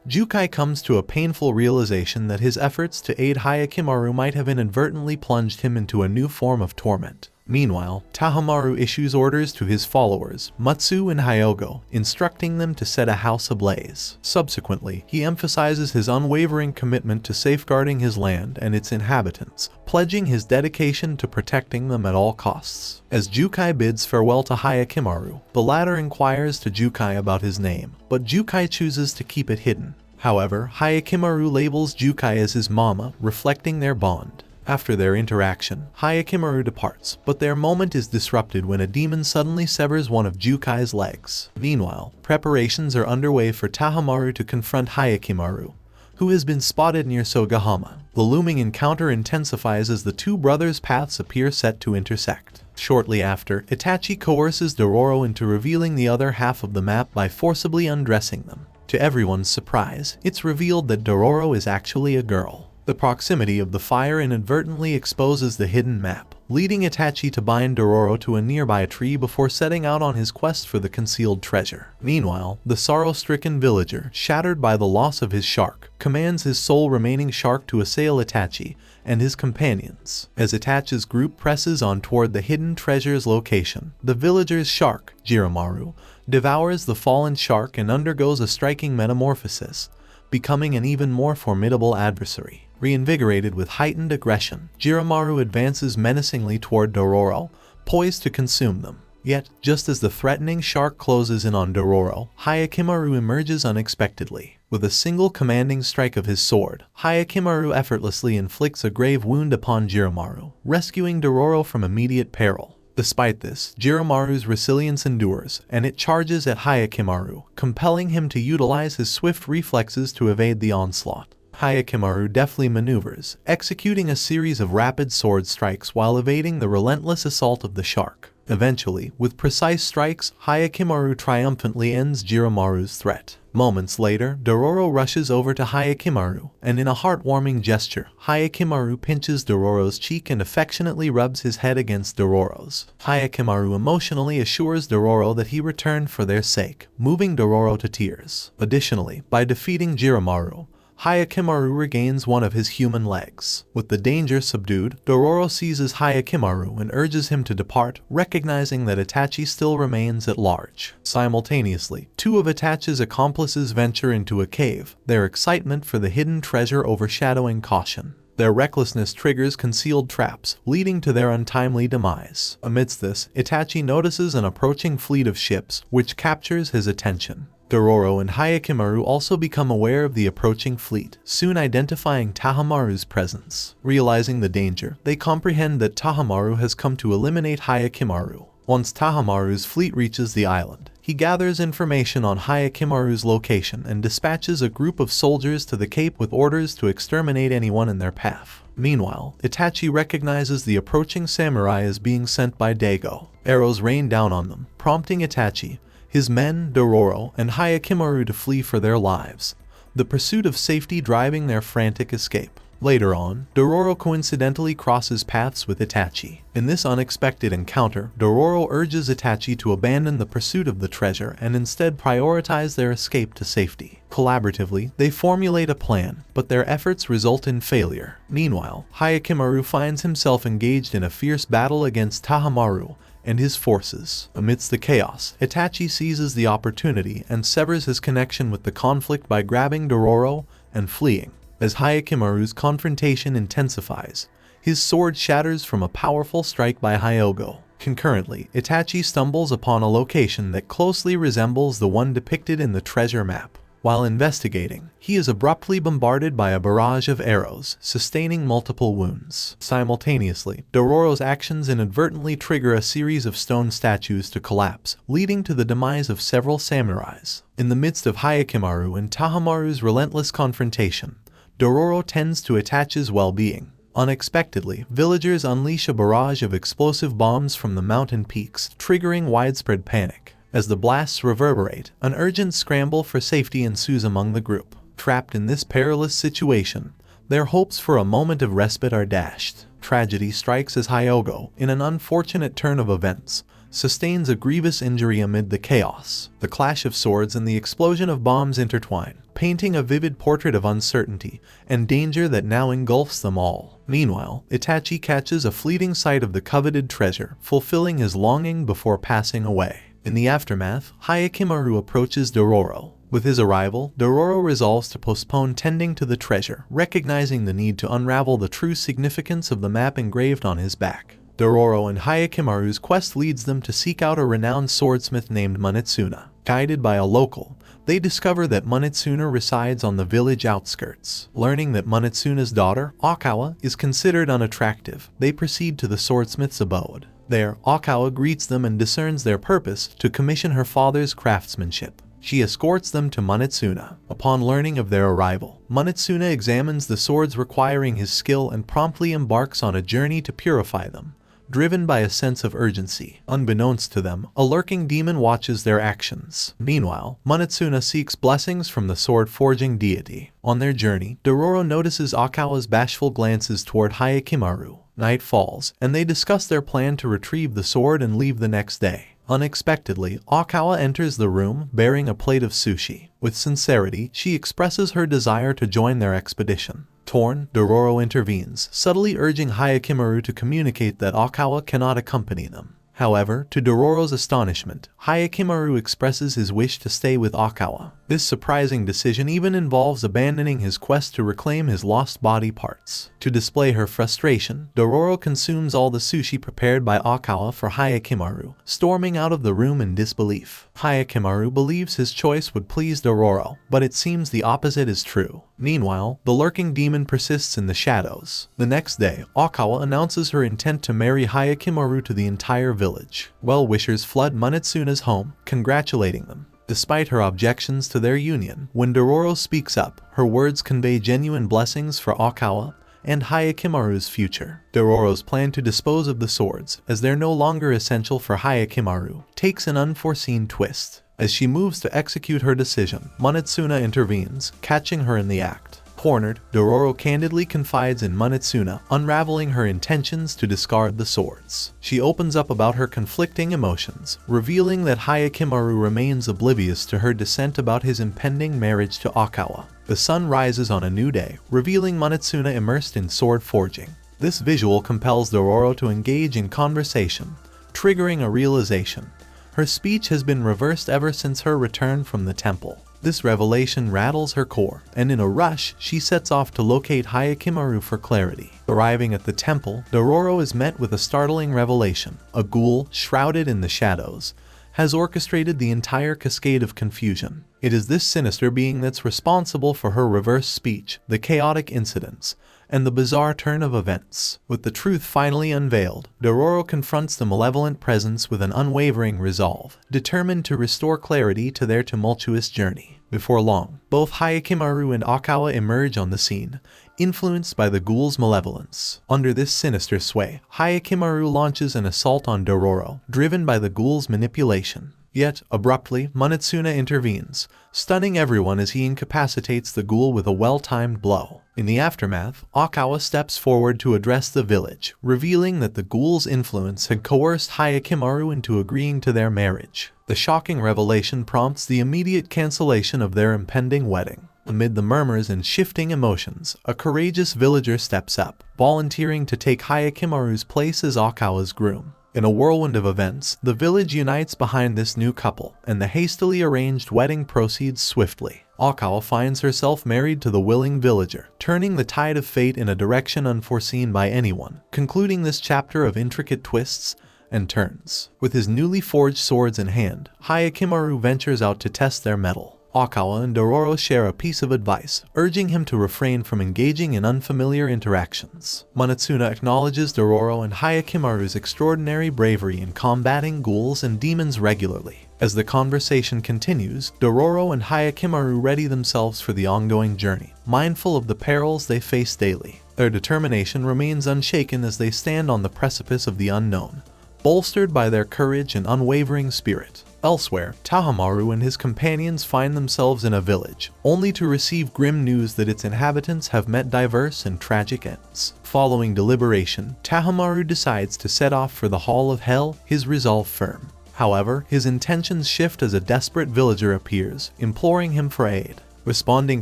Jukai comes to a painful realization that his efforts to aid Hyakkimaru might have inadvertently plunged him into a new form of torment. Meanwhile, Tahamaru issues orders to his followers, Matsu and Hyogo, instructing them to set a house ablaze. Subsequently, he emphasizes his unwavering commitment to safeguarding his land and its inhabitants, pledging his dedication to protecting them at all costs. As Jukai bids farewell to Hyakkimaru, the latter inquires to Jukai about his name, but Jukai chooses to keep it hidden. However, Hyakkimaru labels Jukai as his mama, reflecting their bond. After their interaction, Hyakkimaru departs, but their moment is disrupted when a demon suddenly severs one of Jukai's legs. Meanwhile, preparations are underway for Tahamaru to confront Hyakkimaru, who has been spotted near Sogahama. The looming encounter intensifies as the two brothers' paths appear set to intersect. Shortly after, Itachi coerces Dororo into revealing the other half of the map by forcibly undressing them. To everyone's surprise, it's revealed that Dororo is actually a girl. The proximity of the fire inadvertently exposes the hidden map, leading Itachi to bind Dororo to a nearby tree before setting out on his quest for the concealed treasure. Meanwhile, the sorrow-stricken villager, shattered by the loss of his shark, commands his sole remaining shark to assail Itachi and his companions. As Itachi's group presses on toward the hidden treasure's location, the villager's shark, Jiromaru, devours the fallen shark and undergoes a striking metamorphosis, becoming an even more formidable adversary. Reinvigorated with heightened aggression, Jiromaru advances menacingly toward Dororo, poised to consume them. Yet, just as the threatening shark closes in on Dororo, Hyakkimaru emerges unexpectedly. With a single commanding strike of his sword, Hyakkimaru effortlessly inflicts a grave wound upon Jiromaru, rescuing Dororo from immediate peril. Despite this, Jiromaru's resilience endures, and it charges at Hyakkimaru, compelling him to utilize his swift reflexes to evade the onslaught. Hyakkimaru deftly maneuvers, executing a series of rapid sword strikes while evading the relentless assault of the shark. Eventually, with precise strikes, Hyakkimaru triumphantly ends Jiromaru's threat. Moments later, Dororo rushes over to Hyakkimaru, and in a heartwarming gesture, Hyakkimaru pinches Dororo's cheek and affectionately rubs his head against Dororo's. Hyakkimaru emotionally assures Dororo that he returned for their sake, moving Dororo to tears. Additionally, by defeating Jiromaru, Hyakkimaru regains one of his human legs. With the danger subdued, Dororo seizes Hyakkimaru and urges him to depart, recognizing that Itachi still remains at large. Simultaneously, two of Itachi's accomplices venture into a cave, their excitement for the hidden treasure overshadowing caution. Their recklessness triggers concealed traps, leading to their untimely demise. Amidst this, Itachi notices an approaching fleet of ships, which captures his attention. Dororo and Hyakkimaru also become aware of the approaching fleet, soon identifying Tahamaru's presence. Realizing the danger, they comprehend that Tahamaru has come to eliminate Hyakkimaru. Once Tahamaru's fleet reaches the island, he gathers information on Hyakkimaru's location and dispatches a group of soldiers to the cape with orders to exterminate anyone in their path. Meanwhile, Itachi recognizes the approaching samurai as being sent by Daigo. Arrows rain down on them, prompting Itachi, his men, Dororo, and Hyakkimaru to flee for their lives, the pursuit of safety driving their frantic escape. Later on, Dororo coincidentally crosses paths with Itachi. In this unexpected encounter, Dororo urges Itachi to abandon the pursuit of the treasure and instead prioritize their escape to safety. Collaboratively, they formulate a plan, but their efforts result in failure. Meanwhile, Hyakkimaru finds himself engaged in a fierce battle against Tahamaru and his forces. Amidst the chaos, Itachi seizes the opportunity and severs his connection with the conflict by grabbing Dororo and fleeing. As Hyakkimaru's confrontation intensifies, His sword shatters from a powerful strike by Hyogo. Concurrently, Itachi stumbles upon a location that closely resembles the one depicted in the treasure map. While investigating, he is abruptly bombarded by a barrage of arrows, sustaining multiple wounds. Simultaneously, Dororo's actions inadvertently trigger a series of stone statues to collapse, leading to the demise of several samurais. In the midst of Hyakkimaru and Tahamaru's relentless confrontation, Dororo tends to Itachi's well-being. Unexpectedly, villagers unleash a barrage of explosive bombs from the mountain peaks, triggering widespread panic. As the blasts reverberate, an urgent scramble for safety ensues among the group. Trapped in this perilous situation, their hopes for a moment of respite are dashed. Tragedy strikes as Hyogo, in an unfortunate turn of events, sustains a grievous injury amid the chaos. The clash of swords and the explosion of bombs intertwine, painting a vivid portrait of uncertainty and danger that now engulfs them all. Meanwhile, Itachi catches a fleeting sight of the coveted treasure, fulfilling his longing before passing away. In the aftermath, Hyakkimaru approaches Dororo. With his arrival, Dororo resolves to postpone tending to the treasure, recognizing the need to unravel the true significance of the map engraved on his back. Dororo and Hyakkimaru's quest leads them to seek out a renowned swordsmith named Manetsuna. Guided by a local, they discover that Manetsuna resides on the village outskirts. Learning that Manetsuna's daughter, Okawa, is considered unattractive, they proceed to the swordsmith's abode. There, Okawa greets them and discerns their purpose to commission her father's craftsmanship. She escorts them to Manetsuna. Upon learning of their arrival, Manetsuna examines the swords requiring his skill and promptly embarks on a journey to purify them. Driven by a sense of urgency, unbeknownst to them, a lurking demon watches their actions. Meanwhile, Manetsuna seeks blessings from the sword-forging deity. On their journey, Dororo notices Okawa's bashful glances toward Hyakkimaru. Night falls, and they discuss their plan to retrieve the sword and leave the next day. Unexpectedly, Okawa enters the room bearing a plate of sushi. With sincerity, she expresses her desire to join their expedition. Torn, Dororo intervenes, subtly urging Hyakkimaru to communicate that Okawa cannot accompany them. However, to Dororo's astonishment, Hyakkimaru expresses his wish to stay with Okawa. This surprising decision even involves abandoning his quest to reclaim his lost body parts. To display her frustration, Dororo consumes all the sushi prepared by Okawa for Hyakkimaru, storming out of the room in disbelief. Hyakkimaru believes his choice would please Dororo, but it seems the opposite is true. Meanwhile, the lurking demon persists in the shadows. The next day, Okawa announces her intent to marry Hyakkimaru to the entire village. Well-wishers flood Manetsuna's home, congratulating them. Despite her objections to their union, when Dororo speaks up, her words convey genuine blessings for Okawa and Hyakkimaru's future. Dororo's plan to dispose of the swords, as they're no longer essential for Hyakkimaru, takes an unforeseen twist. As she moves to execute her decision, Manetsuna intervenes, catching her in the act. Cornered, Dororo candidly confides in Manetsuna, unraveling her intentions to discard the swords. She opens up about her conflicting emotions, revealing that Hyakkimaru remains oblivious to her dissent about his impending marriage to Okawa. The sun rises on a new day, revealing Manetsuna immersed in sword forging. This visual compels Dororo to engage in conversation, triggering a realization. Her speech has been reversed ever since her return from the temple. This revelation rattles her core, and in a rush, she sets off to locate Hyakkimaru for clarity. Arriving at the temple, Dororo is met with a startling revelation. A ghoul, shrouded in the shadows, has orchestrated the entire cascade of confusion. It is this sinister being that's responsible for her reverse speech, the chaotic incidents, and the bizarre turn of events. With the truth finally unveiled, Dororo confronts the malevolent presence with an unwavering resolve, determined to restore clarity to their tumultuous journey. Before long, both Hyakkimaru and Okawa emerge on the scene, influenced by the ghoul's malevolence. Under this sinister sway, Hyakkimaru launches an assault on Dororo, driven by the ghoul's manipulation. Yet, abruptly, Manetsuna intervenes, stunning everyone as he incapacitates the ghoul with a well-timed blow. In the aftermath, Okawa steps forward to address the village, revealing that the ghoul's influence had coerced Hyakkimaru into agreeing to their marriage. The shocking revelation prompts the immediate cancellation of their impending wedding. Amid the murmurs and shifting emotions, a courageous villager steps up, volunteering to take Hyakkimaru's place as Okawa's groom. In a whirlwind of events, the village unites behind this new couple, and the hastily arranged wedding proceeds swiftly. Akawa finds herself married to the willing villager, turning the tide of fate in a direction unforeseen by anyone, concluding this chapter of intricate twists and turns. With his newly forged swords in hand, Hyakkimaru ventures out to test their mettle. Akawa and Dororo share a piece of advice, urging him to refrain from engaging in unfamiliar interactions. Monetsuna acknowledges Dororo and Hyakkimaru's extraordinary bravery in combating ghouls and demons regularly. As the conversation continues, Dororo and Hyakkimaru ready themselves for the ongoing journey, mindful of the perils they face daily. Their determination remains unshaken as they stand on the precipice of the unknown, bolstered by their courage and unwavering spirit. Elsewhere, Tahamaru and his companions find themselves in a village, only to receive grim news that its inhabitants have met diverse and tragic ends. Following deliberation, Tahamaru decides to set off for the Hall of Hell, his resolve firm. However, his intentions shift as a desperate villager appears, imploring him for aid. Responding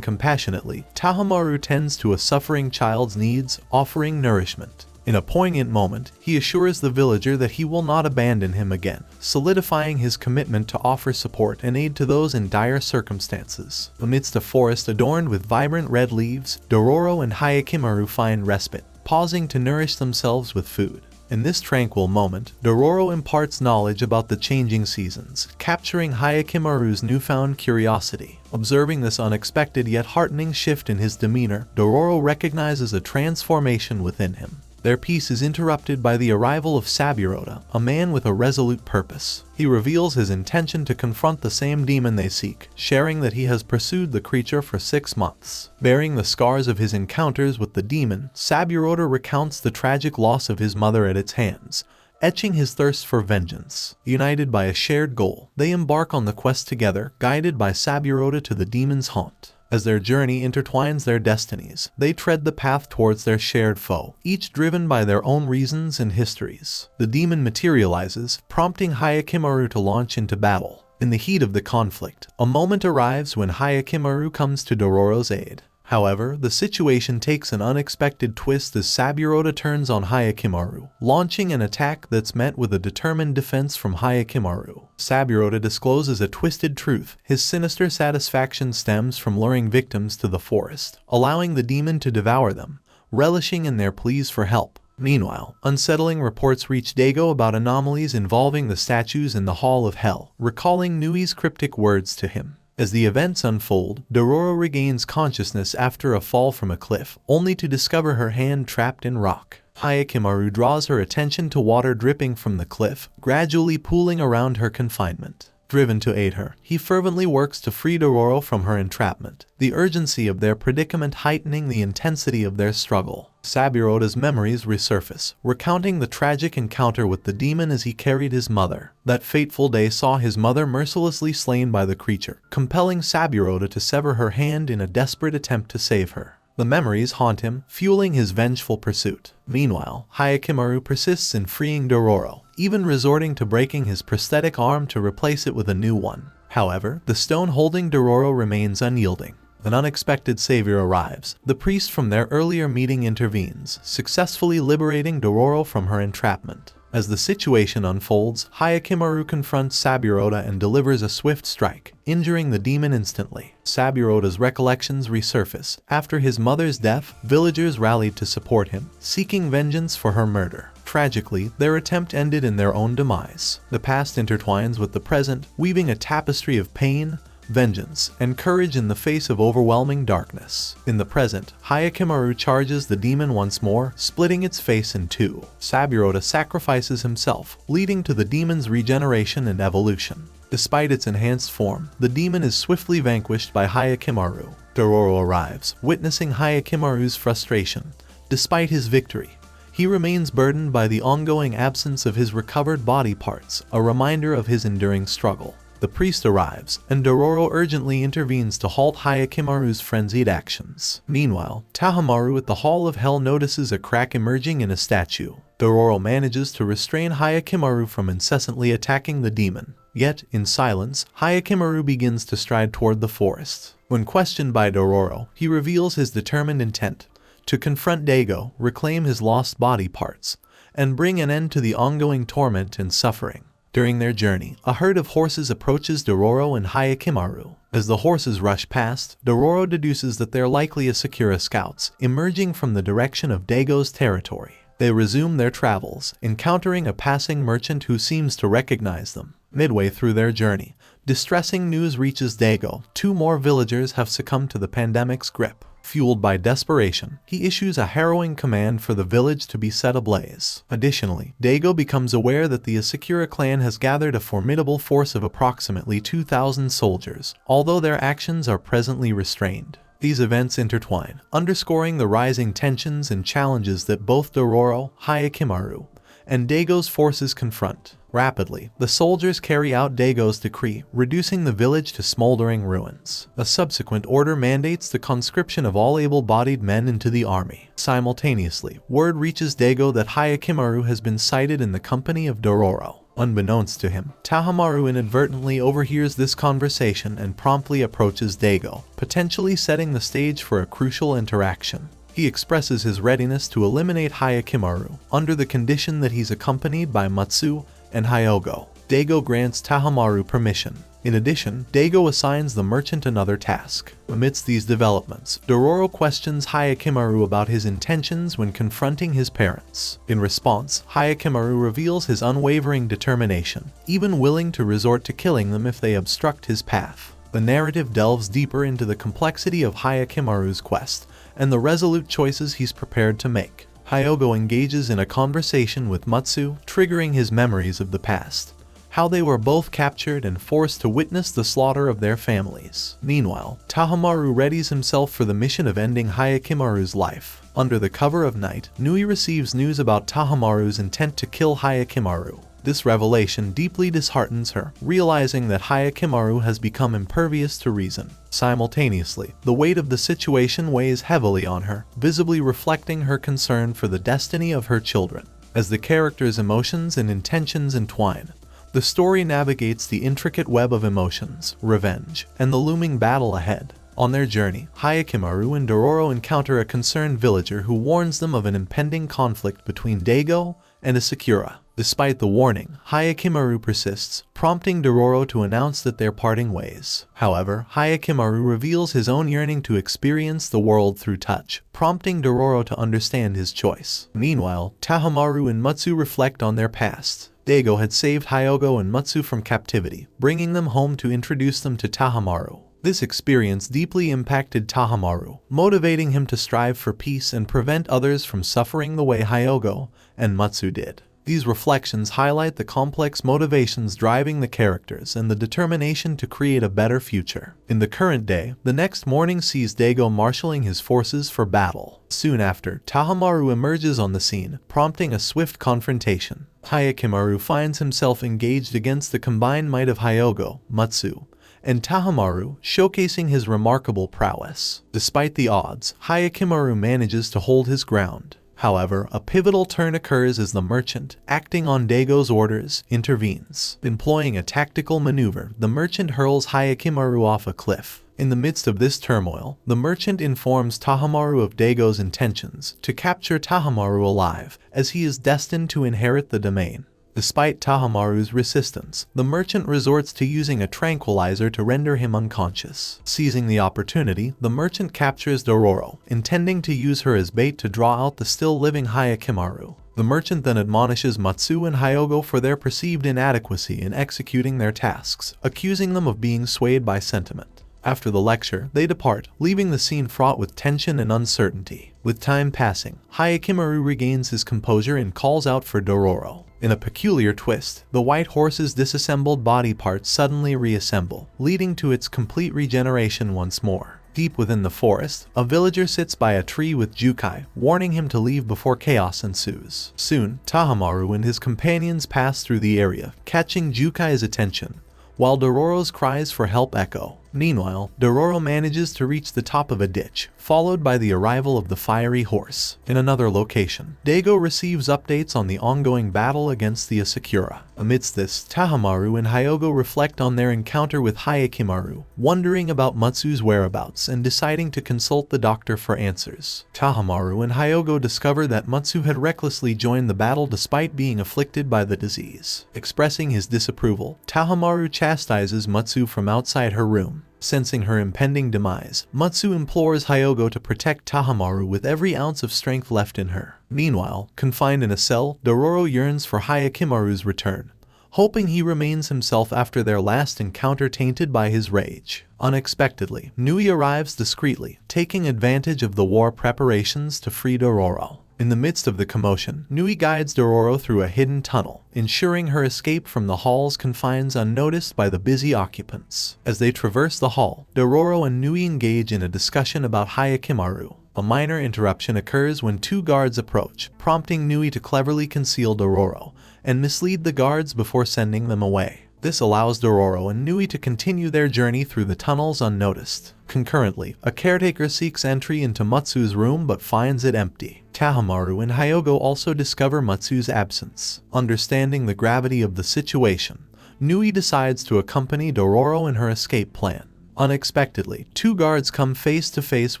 compassionately, Tahamaru tends to a suffering child's needs, offering nourishment. In a poignant moment, he assures the villager that he will not abandon him again, solidifying his commitment to offer support and aid to those in dire circumstances. Amidst a forest adorned with vibrant red leaves, Dororo and Hyakkimaru find respite, pausing to nourish themselves with food. In this tranquil moment, Dororo imparts knowledge about the changing seasons, capturing Hyakkimaru's newfound curiosity. Observing this unexpected yet heartening shift in his demeanor, Dororo recognizes a transformation within him. Their peace is interrupted by the arrival of Saburoda, a man with a resolute purpose. He reveals his intention to confront the same demon they seek, sharing that he has pursued the creature for 6 months. Bearing the scars of his encounters with the demon, Saburoda recounts the tragic loss of his mother at its hands, etching his thirst for vengeance. United by a shared goal, they embark on the quest together, guided by Saburoda to the demon's haunt. As their journey intertwines their destinies, they tread the path towards their shared foe, each driven by their own reasons and histories. The demon materializes, prompting Hyakkimaru to launch into battle. In the heat of the conflict, a moment arrives when Hyakkimaru comes to Dororo's aid. However, the situation takes an unexpected twist as Saburoda turns on Hyakkimaru, launching an attack that's met with a determined defense from Hyakkimaru. Saburoda discloses a twisted truth. His sinister satisfaction stems from luring victims to the forest, allowing the demon to devour them, relishing in their pleas for help. Meanwhile, unsettling reports reach Daigo about anomalies involving the statues in the Hall of Hell, recalling Nui's cryptic words to him. As the events unfold, Dororo regains consciousness after a fall from a cliff, only to discover her hand trapped in rock. Hyakkimaru draws her attention to water dripping from the cliff, gradually pooling around her confinement. Driven to aid her, he fervently works to free Dororo from her entrapment, the urgency of their predicament heightening the intensity of their struggle. Saburoda's memories resurface, recounting the tragic encounter with the demon as he carried his mother. That fateful day saw his mother mercilessly slain by the creature, compelling Saburoda to sever her hand in a desperate attempt to save her. The memories haunt him, fueling his vengeful pursuit. Meanwhile, Hyakkimaru persists in freeing Dororo, even resorting to breaking his prosthetic arm to replace it with a new one. However, the stone holding Dororo remains unyielding. An unexpected savior arrives. The priest from their earlier meeting intervenes, successfully liberating Dororo from her entrapment. As the situation unfolds, Hyakkimaru confronts Saburoda and delivers a swift strike, injuring the demon instantly. Saburoda's recollections resurface. After his mother's death, villagers rallied to support him, seeking vengeance for her murder. Tragically, their attempt ended in their own demise. The past intertwines with the present, weaving a tapestry of pain, vengeance, and courage in the face of overwhelming darkness. In the present, Hyakkimaru charges the demon once more, splitting its face in two. Saburoda sacrifices himself, leading to the demon's regeneration and evolution. Despite its enhanced form, the demon is swiftly vanquished by Hyakkimaru. Dororo arrives, witnessing Hyakkimaru's frustration. Despite his victory, he remains burdened by the ongoing absence of his recovered body parts, a reminder of his enduring struggle. The priest arrives, and Dororo urgently intervenes to halt Hyakkimaru's frenzied actions. Meanwhile, Tahamaru at the Hall of Hell notices a crack emerging in a statue. Dororo manages to restrain Hyakkimaru from incessantly attacking the demon. Yet, in silence, Hyakkimaru begins to stride toward the forest. When questioned by Dororo, he reveals his determined intent to confront Daigo, reclaim his lost body parts, and bring an end to the ongoing torment and suffering. During their journey, a herd of horses approaches Dororo and Hyakkimaru. As the horses rush past, Dororo deduces that they're likely Asakura scouts, emerging from the direction of Daigo's territory. They resume their travels, encountering a passing merchant who seems to recognize them. Midway through their journey, distressing news reaches Daigo. 2 more villagers have succumbed to the pandemic's grip. Fueled by desperation, he issues a harrowing command for the village to be set ablaze. Additionally, Daigo becomes aware that the Asakura clan has gathered a formidable force of approximately 2,000 soldiers, although their actions are presently restrained. These events intertwine, underscoring the rising tensions and challenges that both Dororo, Hyakkimaru, and Daigo's forces confront. Rapidly, the soldiers carry out Daigo's decree, reducing the village to smoldering ruins. A subsequent order mandates the conscription of all able-bodied men into the army. Simultaneously, word reaches Daigo that Hyakkimaru has been sighted in the company of Dororo. Unbeknownst to him, Tahamaru inadvertently overhears this conversation and promptly approaches Daigo, potentially setting the stage for a crucial interaction. He expresses his readiness to eliminate Hyakkimaru, under the condition that he's accompanied by Matsu and Hyogo. Daigo grants Tahamaru permission. In addition, Daigo assigns the merchant another task. Amidst these developments, Dororo questions Hyakkimaru about his intentions when confronting his parents. In response, Hyakkimaru reveals his unwavering determination, even willing to resort to killing them if they obstruct his path. The narrative delves deeper into the complexity of Hyakkimaru's quest and the resolute choices he's prepared to make. Hyogo engages in a conversation with Matsu, triggering his memories of the past, how they were both captured and forced to witness the slaughter of their families. Meanwhile, Tahamaru readies himself for the mission of ending Hyakkimaru's life. Under the cover of night, Nui receives news about Tahamaru's intent to kill Hyakkimaru. This revelation deeply disheartens her, realizing that Hyakkimaru has become impervious to reason. Simultaneously, the weight of the situation weighs heavily on her, visibly reflecting her concern for the destiny of her children. As the characters' emotions and intentions entwine, the story navigates the intricate web of emotions, revenge, and the looming battle ahead. On their journey, Hyakkimaru and Dororo encounter a concerned villager who warns them of an impending conflict between Daigo and Asakura. Despite the warning, Hyakkimaru persists, prompting Dororo to announce that they're parting ways. However, Hyakkimaru reveals his own yearning to experience the world through touch, prompting Dororo to understand his choice. Meanwhile, Tahamaru and Matsu reflect on their past. Daigo had saved Hyogo and Matsu from captivity, bringing them home to introduce them to Tahamaru. This experience deeply impacted Tahamaru, motivating him to strive for peace and prevent others from suffering the way Hyogo and Matsu did. These reflections highlight the complex motivations driving the characters and the determination to create a better future. In the current day, the next morning sees Daigo marshalling his forces for battle. Soon after, Tahamaru emerges on the scene, prompting a swift confrontation. Hyakkimaru finds himself engaged against the combined might of Hyogo, Matsu, and Tahamaru, showcasing his remarkable prowess. Despite the odds, Hyakkimaru manages to hold his ground. However, a pivotal turn occurs as the merchant, acting on Daigo's orders, intervenes. Employing a tactical maneuver, the merchant hurls Hyakkimaru off a cliff. In the midst of this turmoil, the merchant informs Tahamaru of Daigo's intentions to capture Tahamaru alive, as he is destined to inherit the domain. Despite Tahamaru's resistance, the merchant resorts to using a tranquilizer to render him unconscious. Seizing the opportunity, the merchant captures Dororo, intending to use her as bait to draw out the still-living Hyakkimaru. The merchant then admonishes Matsu and Hyogo for their perceived inadequacy in executing their tasks, accusing them of being swayed by sentiment. After the lecture, they depart, leaving the scene fraught with tension and uncertainty. With time passing, Hyakkimaru regains his composure and calls out for Dororo. In a peculiar twist, the white horse's disassembled body parts suddenly reassemble, leading to its complete regeneration once more. Deep within the forest, a villager sits by a tree with Jukai, warning him to leave before chaos ensues. Soon, Tahamaru and his companions pass through the area, catching Jukai's attention, while Dororo's cries for help echo. Meanwhile, Dororo manages to reach the top of a ditch, followed by the arrival of the fiery horse. In another location, Daigo receives updates on the ongoing battle against the Asakura. Amidst this, Tahamaru and Hyogo reflect on their encounter with Hyakkimaru, wondering about Matsu's whereabouts and deciding to consult the doctor for answers. Tahamaru and Hyogo discover that Matsu had recklessly joined the battle despite being afflicted by the disease. Expressing his disapproval, Tahamaru chastises Matsu from outside her room. Sensing her impending demise, Matsu implores Hyogo to protect Tahamaru with every ounce of strength left in her. Meanwhile, confined in a cell, Dororo yearns for Hyakkimaru's return, hoping he remains himself after their last encounter tainted by his rage. Unexpectedly, Nui arrives discreetly, taking advantage of the war preparations to free Dororo. In the midst of the commotion, Nui guides Dororo through a hidden tunnel, ensuring her escape from the hall's confines unnoticed by the busy occupants. As they traverse the hall, Dororo and Nui engage in a discussion about Hyakkimaru. A minor interruption occurs when two guards approach, prompting Nui to cleverly conceal Dororo and mislead the guards before sending them away. This allows Dororo and Nui to continue their journey through the tunnels unnoticed. Concurrently, a caretaker seeks entry into Matsu's room but finds it empty. Tahamaru and Hyogo also discover Matsu's absence. Understanding the gravity of the situation, Nui decides to accompany Dororo in her escape plan. Unexpectedly, two guards come face to face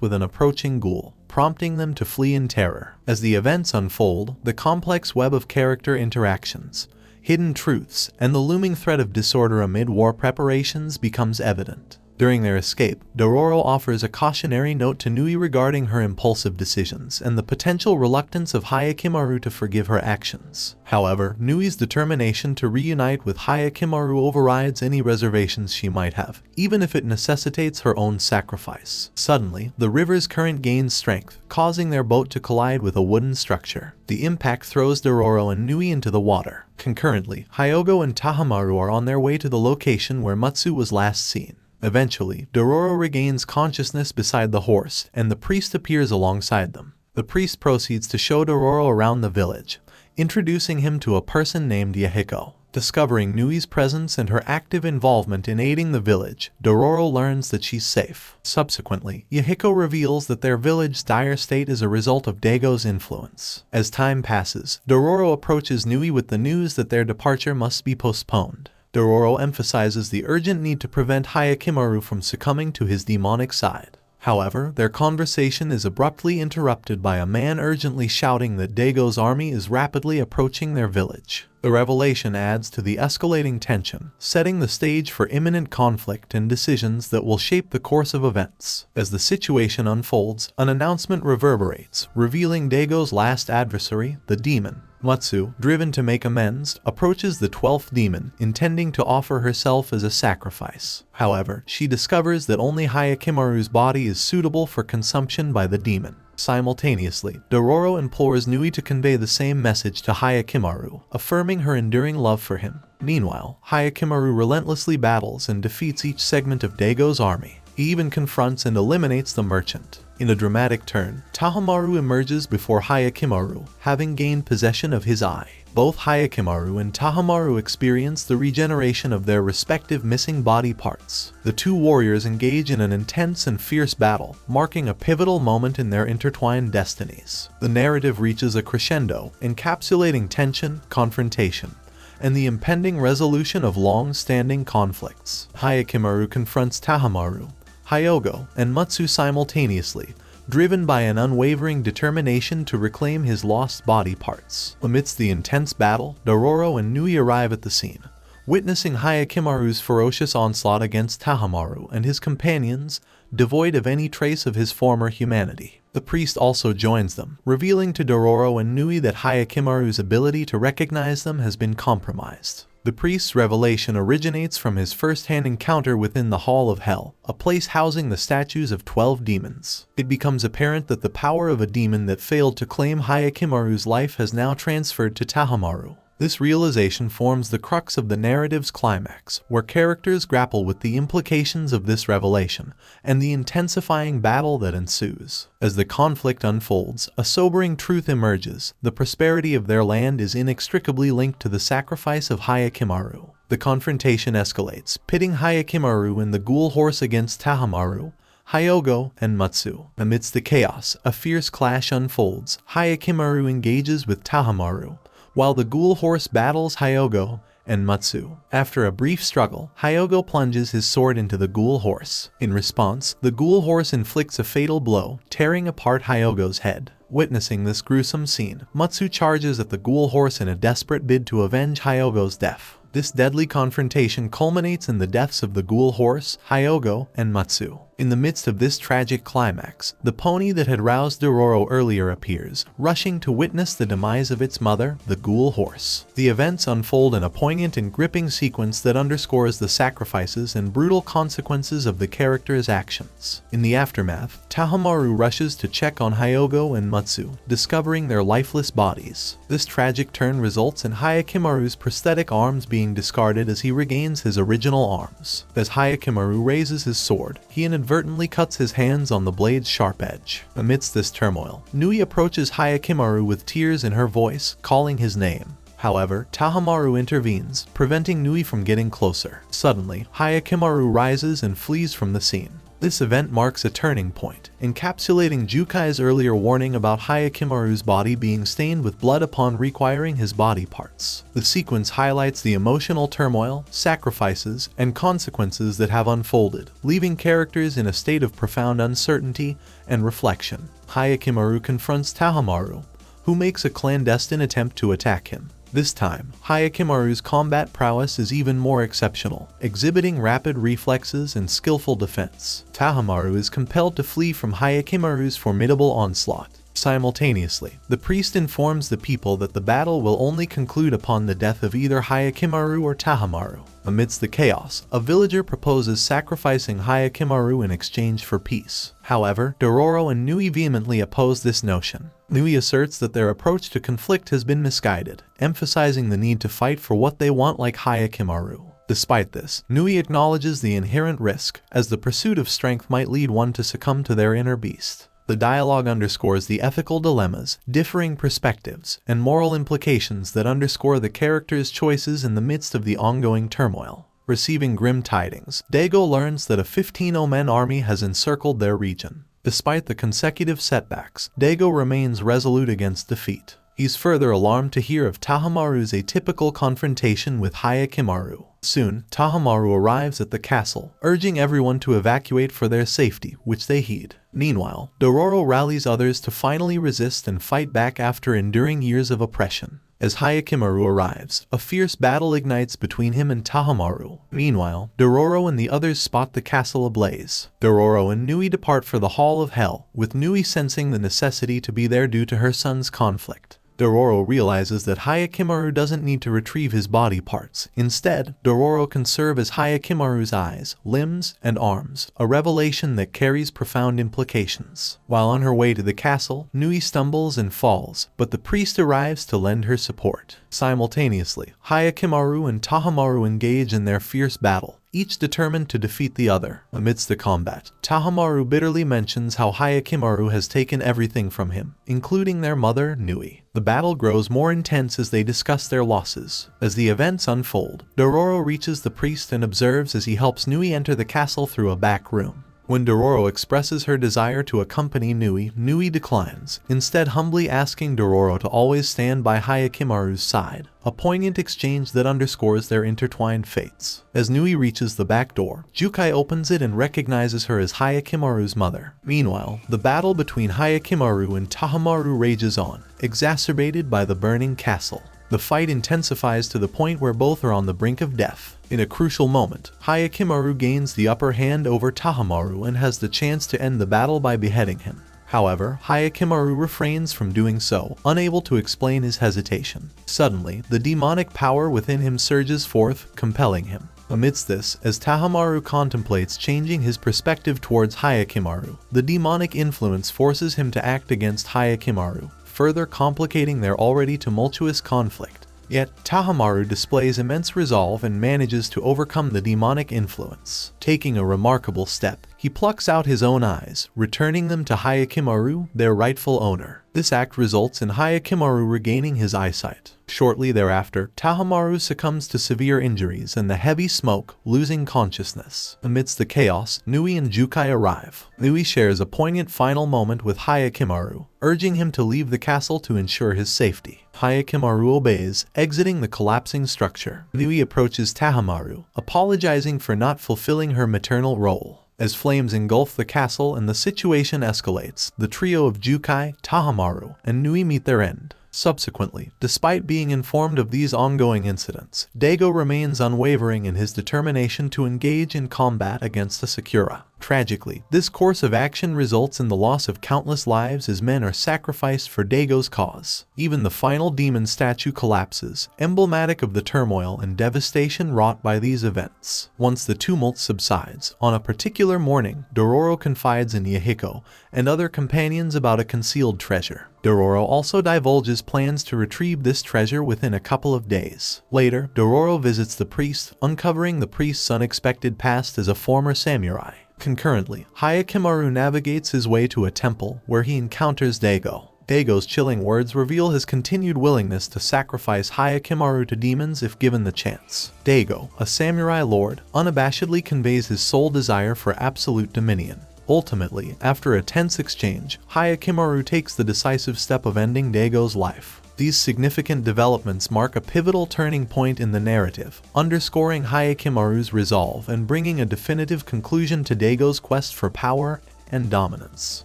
with an approaching ghoul, prompting them to flee in terror. As the events unfold, the complex web of character interactions, hidden truths, and the looming threat of disorder amid war preparations becomes evident. During their escape, Dororo offers a cautionary note to Nui regarding her impulsive decisions and the potential reluctance of Hyakkimaru to forgive her actions. However, Nui's determination to reunite with Hyakkimaru overrides any reservations she might have, even if it necessitates her own sacrifice. Suddenly, the river's current gains strength, causing their boat to collide with a wooden structure. The impact throws Dororo and Nui into the water. Concurrently, Hyogo and Tahamaru are on their way to the location where Matsu was last seen. Eventually, Dororo regains consciousness beside the horse, and the priest appears alongside them. The priest proceeds to show Dororo around the village, introducing him to a person named Yahiko. Discovering Nui's presence and her active involvement in aiding the village, Dororo learns that she's safe. Subsequently, Yahiko reveals that their village's dire state is a result of Dago's influence. As time passes, Dororo approaches Nui with the news that their departure must be postponed. Dororo emphasizes the urgent need to prevent Hyakkimaru from succumbing to his demonic side. However, their conversation is abruptly interrupted by a man urgently shouting that Dago's army is rapidly approaching their village. The revelation adds to the escalating tension, setting the stage for imminent conflict and decisions that will shape the course of events. As the situation unfolds, an announcement reverberates, revealing Dago's last adversary, the demon. Matsu, driven to make amends, approaches the 12th demon, intending to offer herself as a sacrifice. However, she discovers that only Hyakkimaru's body is suitable for consumption by the demon. Simultaneously, Dororo implores Nui to convey the same message to Hyakkimaru, affirming her enduring love for him. Meanwhile, Hyakkimaru relentlessly battles and defeats each segment of Dago's army. He even confronts and eliminates the merchant. In a dramatic turn, Tahamaru emerges before Hyakkimaru, having gained possession of his eye. Both Hyakkimaru and Tahamaru experience the regeneration of their respective missing body parts. The two warriors engage in an intense and fierce battle, marking a pivotal moment in their intertwined destinies. The narrative reaches a crescendo, encapsulating tension, confrontation, and the impending resolution of long-standing conflicts. Hyakkimaru confronts Tahamaru, Hyogo, and Matsu simultaneously, driven by an unwavering determination to reclaim his lost body parts. Amidst the intense battle, Dororo and Nui arrive at the scene, witnessing Hyakkimaru's ferocious onslaught against Tahamaru and his companions, devoid of any trace of his former humanity. The priest also joins them, revealing to Dororo and Nui that Hyakkimaru's ability to recognize them has been compromised. The priest's revelation originates from his first-hand encounter within the Hall of Hell, a place housing the statues of 12 demons. It becomes apparent that the power of a demon that failed to claim Hyakkimaru's life has now transferred to Tahamaru. This realization forms the crux of the narrative's climax, where characters grapple with the implications of this revelation and the intensifying battle that ensues. As the conflict unfolds, a sobering truth emerges: the prosperity of their land is inextricably linked to the sacrifice of Hyakkimaru. The confrontation escalates, pitting Hyakkimaru and the ghoul horse against Tahamaru, Hyogo, and Matsu. Amidst the chaos, a fierce clash unfolds. Hyakkimaru engages with Tahamaru, while the ghoul horse battles Hyogo and Matsu. After a brief struggle, Hyogo plunges his sword into the ghoul horse. In response, the ghoul horse inflicts a fatal blow, tearing apart Hyogo's head. Witnessing this gruesome scene, Matsu charges at the ghoul horse in a desperate bid to avenge Hyogo's death. This deadly confrontation culminates in the deaths of the ghoul horse, Hyogo, and Matsu. In the midst of this tragic climax, the pony that had roused Dororo earlier appears, rushing to witness the demise of its mother, the ghoul horse. The events unfold in a poignant and gripping sequence that underscores the sacrifices and brutal consequences of the character's actions. In the aftermath, Tahamaru rushes to check on Hyogo and Matsu, discovering their lifeless bodies. This tragic turn results in Hyakimaru's prosthetic arms being discarded as he regains his original arms. As Hyakimaru raises his sword, he inadvertently cuts his hands on the blade's sharp edge. Amidst this turmoil, Nui approaches Hyakimaru with tears in her voice, calling his name. However, Tahamaru intervenes, preventing Nui from getting closer. Suddenly, Hyakimaru rises and flees from the scene. This event marks a turning point, encapsulating Jukai's earlier warning about Hyakimaru's body being stained with blood upon requiring his body parts. The sequence highlights the emotional turmoil, sacrifices, and consequences that have unfolded, leaving characters in a state of profound uncertainty and reflection. Hyakimaru confronts Tahamaru, who makes a clandestine attempt to attack him. This time, Hyakimaru's combat prowess is even more exceptional, exhibiting rapid reflexes and skillful defense. Tahamaru is compelled to flee from Hyakimaru's formidable onslaught. Simultaneously, the priest informs the people that the battle will only conclude upon the death of either Hyakimaru or Tahamaru. Amidst the chaos, a villager proposes sacrificing Hyakimaru in exchange for peace. However, Dororo and Nui vehemently oppose this notion. Nui asserts that their approach to conflict has been misguided, emphasizing the need to fight for what they want like Hyakimaru. Despite this, Nui acknowledges the inherent risk, as the pursuit of strength might lead one to succumb to their inner beast. The dialogue underscores the ethical dilemmas, differing perspectives, and moral implications that underscore the characters' choices in the midst of the ongoing turmoil. Receiving grim tidings, Daigo learns that a 15-man army has encircled their region. Despite the consecutive setbacks, Daigo remains resolute against defeat. He's further alarmed to hear of Tahamaru's atypical confrontation with Hyakimaru. Soon, Tahamaru arrives at the castle, urging everyone to evacuate for their safety, which they heed. Meanwhile, Dororo rallies others to finally resist and fight back after enduring years of oppression. As Hyakimaru arrives, a fierce battle ignites between him and Tahamaru. Meanwhile, Dororo and the others spot the castle ablaze. Dororo and Nui depart for the Hall of Hell, with Nui sensing the necessity to be there due to her son's conflict. Dororo realizes that Hyakimaru doesn't need to retrieve his body parts. Instead, Dororo can serve as Hyakimaru's eyes, limbs, and arms, a revelation that carries profound implications. While on her way to the castle, Nui stumbles and falls, but the priest arrives to lend her support. Simultaneously, Hyakimaru and Tahamaru engage in their fierce battle, each determined to defeat the other. Amidst the combat, Tahamaru bitterly mentions how Hyakimaru has taken everything from him, including their mother, Nui. The battle grows more intense as they discuss their losses. As the events unfold, Dororo reaches the priest and observes as he helps Nui enter the castle through a back room. When Dororo expresses her desire to accompany Nui, Nui declines, instead humbly asking Dororo to always stand by Hyakimaru's side, a poignant exchange that underscores their intertwined fates. As Nui reaches the back door, Jukai opens it and recognizes her as Hyakimaru's mother. Meanwhile, the battle between Hyakimaru and Tahamaru rages on, exacerbated by the burning castle. The fight intensifies to the point where both are on the brink of death. In a crucial moment, Hyakimaru gains the upper hand over Tahamaru and has the chance to end the battle by beheading him. However, Hyakimaru refrains from doing so, unable to explain his hesitation. Suddenly, the demonic power within him surges forth, compelling him. Amidst this, as Tahamaru contemplates changing his perspective towards Hyakimaru, the demonic influence forces him to act against Hyakimaru, further complicating their already tumultuous conflict. Yet, Tahamaru displays immense resolve and manages to overcome the demonic influence. Taking a remarkable step, he plucks out his own eyes, returning them to Hyakimaru, their rightful owner. This act results in Hyakimaru regaining his eyesight. Shortly thereafter, Tahamaru succumbs to severe injuries and the heavy smoke, losing consciousness. Amidst the chaos, Nui and Jukai arrive. Nui shares a poignant final moment with Hyakimaru, urging him to leave the castle to ensure his safety. Hyakimaru obeys, exiting the collapsing structure. Nui approaches Tahamaru, apologizing for not fulfilling her maternal role. As flames engulf the castle and the situation escalates, the trio of Jukai, Tahamaru, and Nui meet their end. Subsequently, despite being informed of these ongoing incidents, Daigo remains unwavering in his determination to engage in combat against the Sakura. Tragically, this course of action results in the loss of countless lives as men are sacrificed for Daigo's cause. Even the final demon statue collapses, emblematic of the turmoil and devastation wrought by these events. Once the tumult subsides, on a particular morning, Dororo confides in Yahiko and other companions about a concealed treasure. Dororo also divulges plans to retrieve this treasure within a couple of days. Later, Dororo visits the priest, uncovering the priest's unexpected past as a former samurai. Concurrently, Hyakkimaru navigates his way to a temple where he encounters Daigo. Daigo's chilling words reveal his continued willingness to sacrifice Hyakkimaru to demons if given the chance. Daigo, a samurai lord, unabashedly conveys his sole desire for absolute dominion. Ultimately, after a tense exchange, Hyakkimaru takes the decisive step of ending Daigo's life. These significant developments mark a pivotal turning point in the narrative, underscoring Hyakkimaru's resolve and bringing a definitive conclusion to Daigo's quest for power and dominance.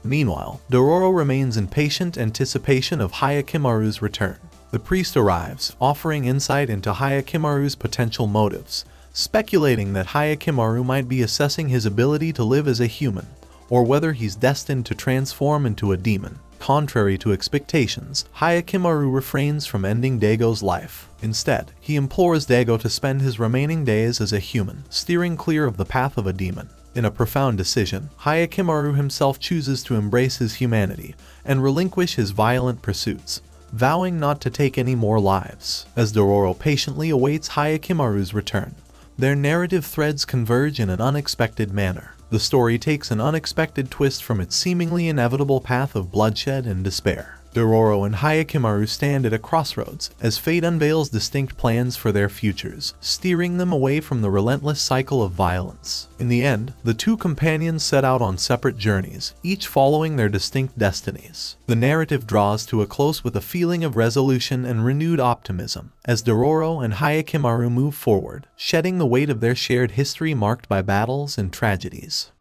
Meanwhile, Dororo remains in patient anticipation of Hyakkimaru's return. The priest arrives, offering insight into Hyakkimaru's potential motives, speculating that Hyakkimaru might be assessing his ability to live as a human, or whether he's destined to transform into a demon. Contrary to expectations, Hyakkimaru refrains from ending Daigo's life. Instead, he implores Daigo to spend his remaining days as a human, steering clear of the path of a demon. In a profound decision, Hyakkimaru himself chooses to embrace his humanity and relinquish his violent pursuits, vowing not to take any more lives. As Dororo patiently awaits Hyakkimaru's return, their narrative threads converge in an unexpected manner. The story takes an unexpected twist from its seemingly inevitable path of bloodshed and despair. Dororo and Hyakkimaru stand at a crossroads as fate unveils distinct plans for their futures, steering them away from the relentless cycle of violence. In the end, the two companions set out on separate journeys, each following their distinct destinies. The narrative draws to a close with a feeling of resolution and renewed optimism, as Dororo and Hyakkimaru move forward, shedding the weight of their shared history marked by battles and tragedies.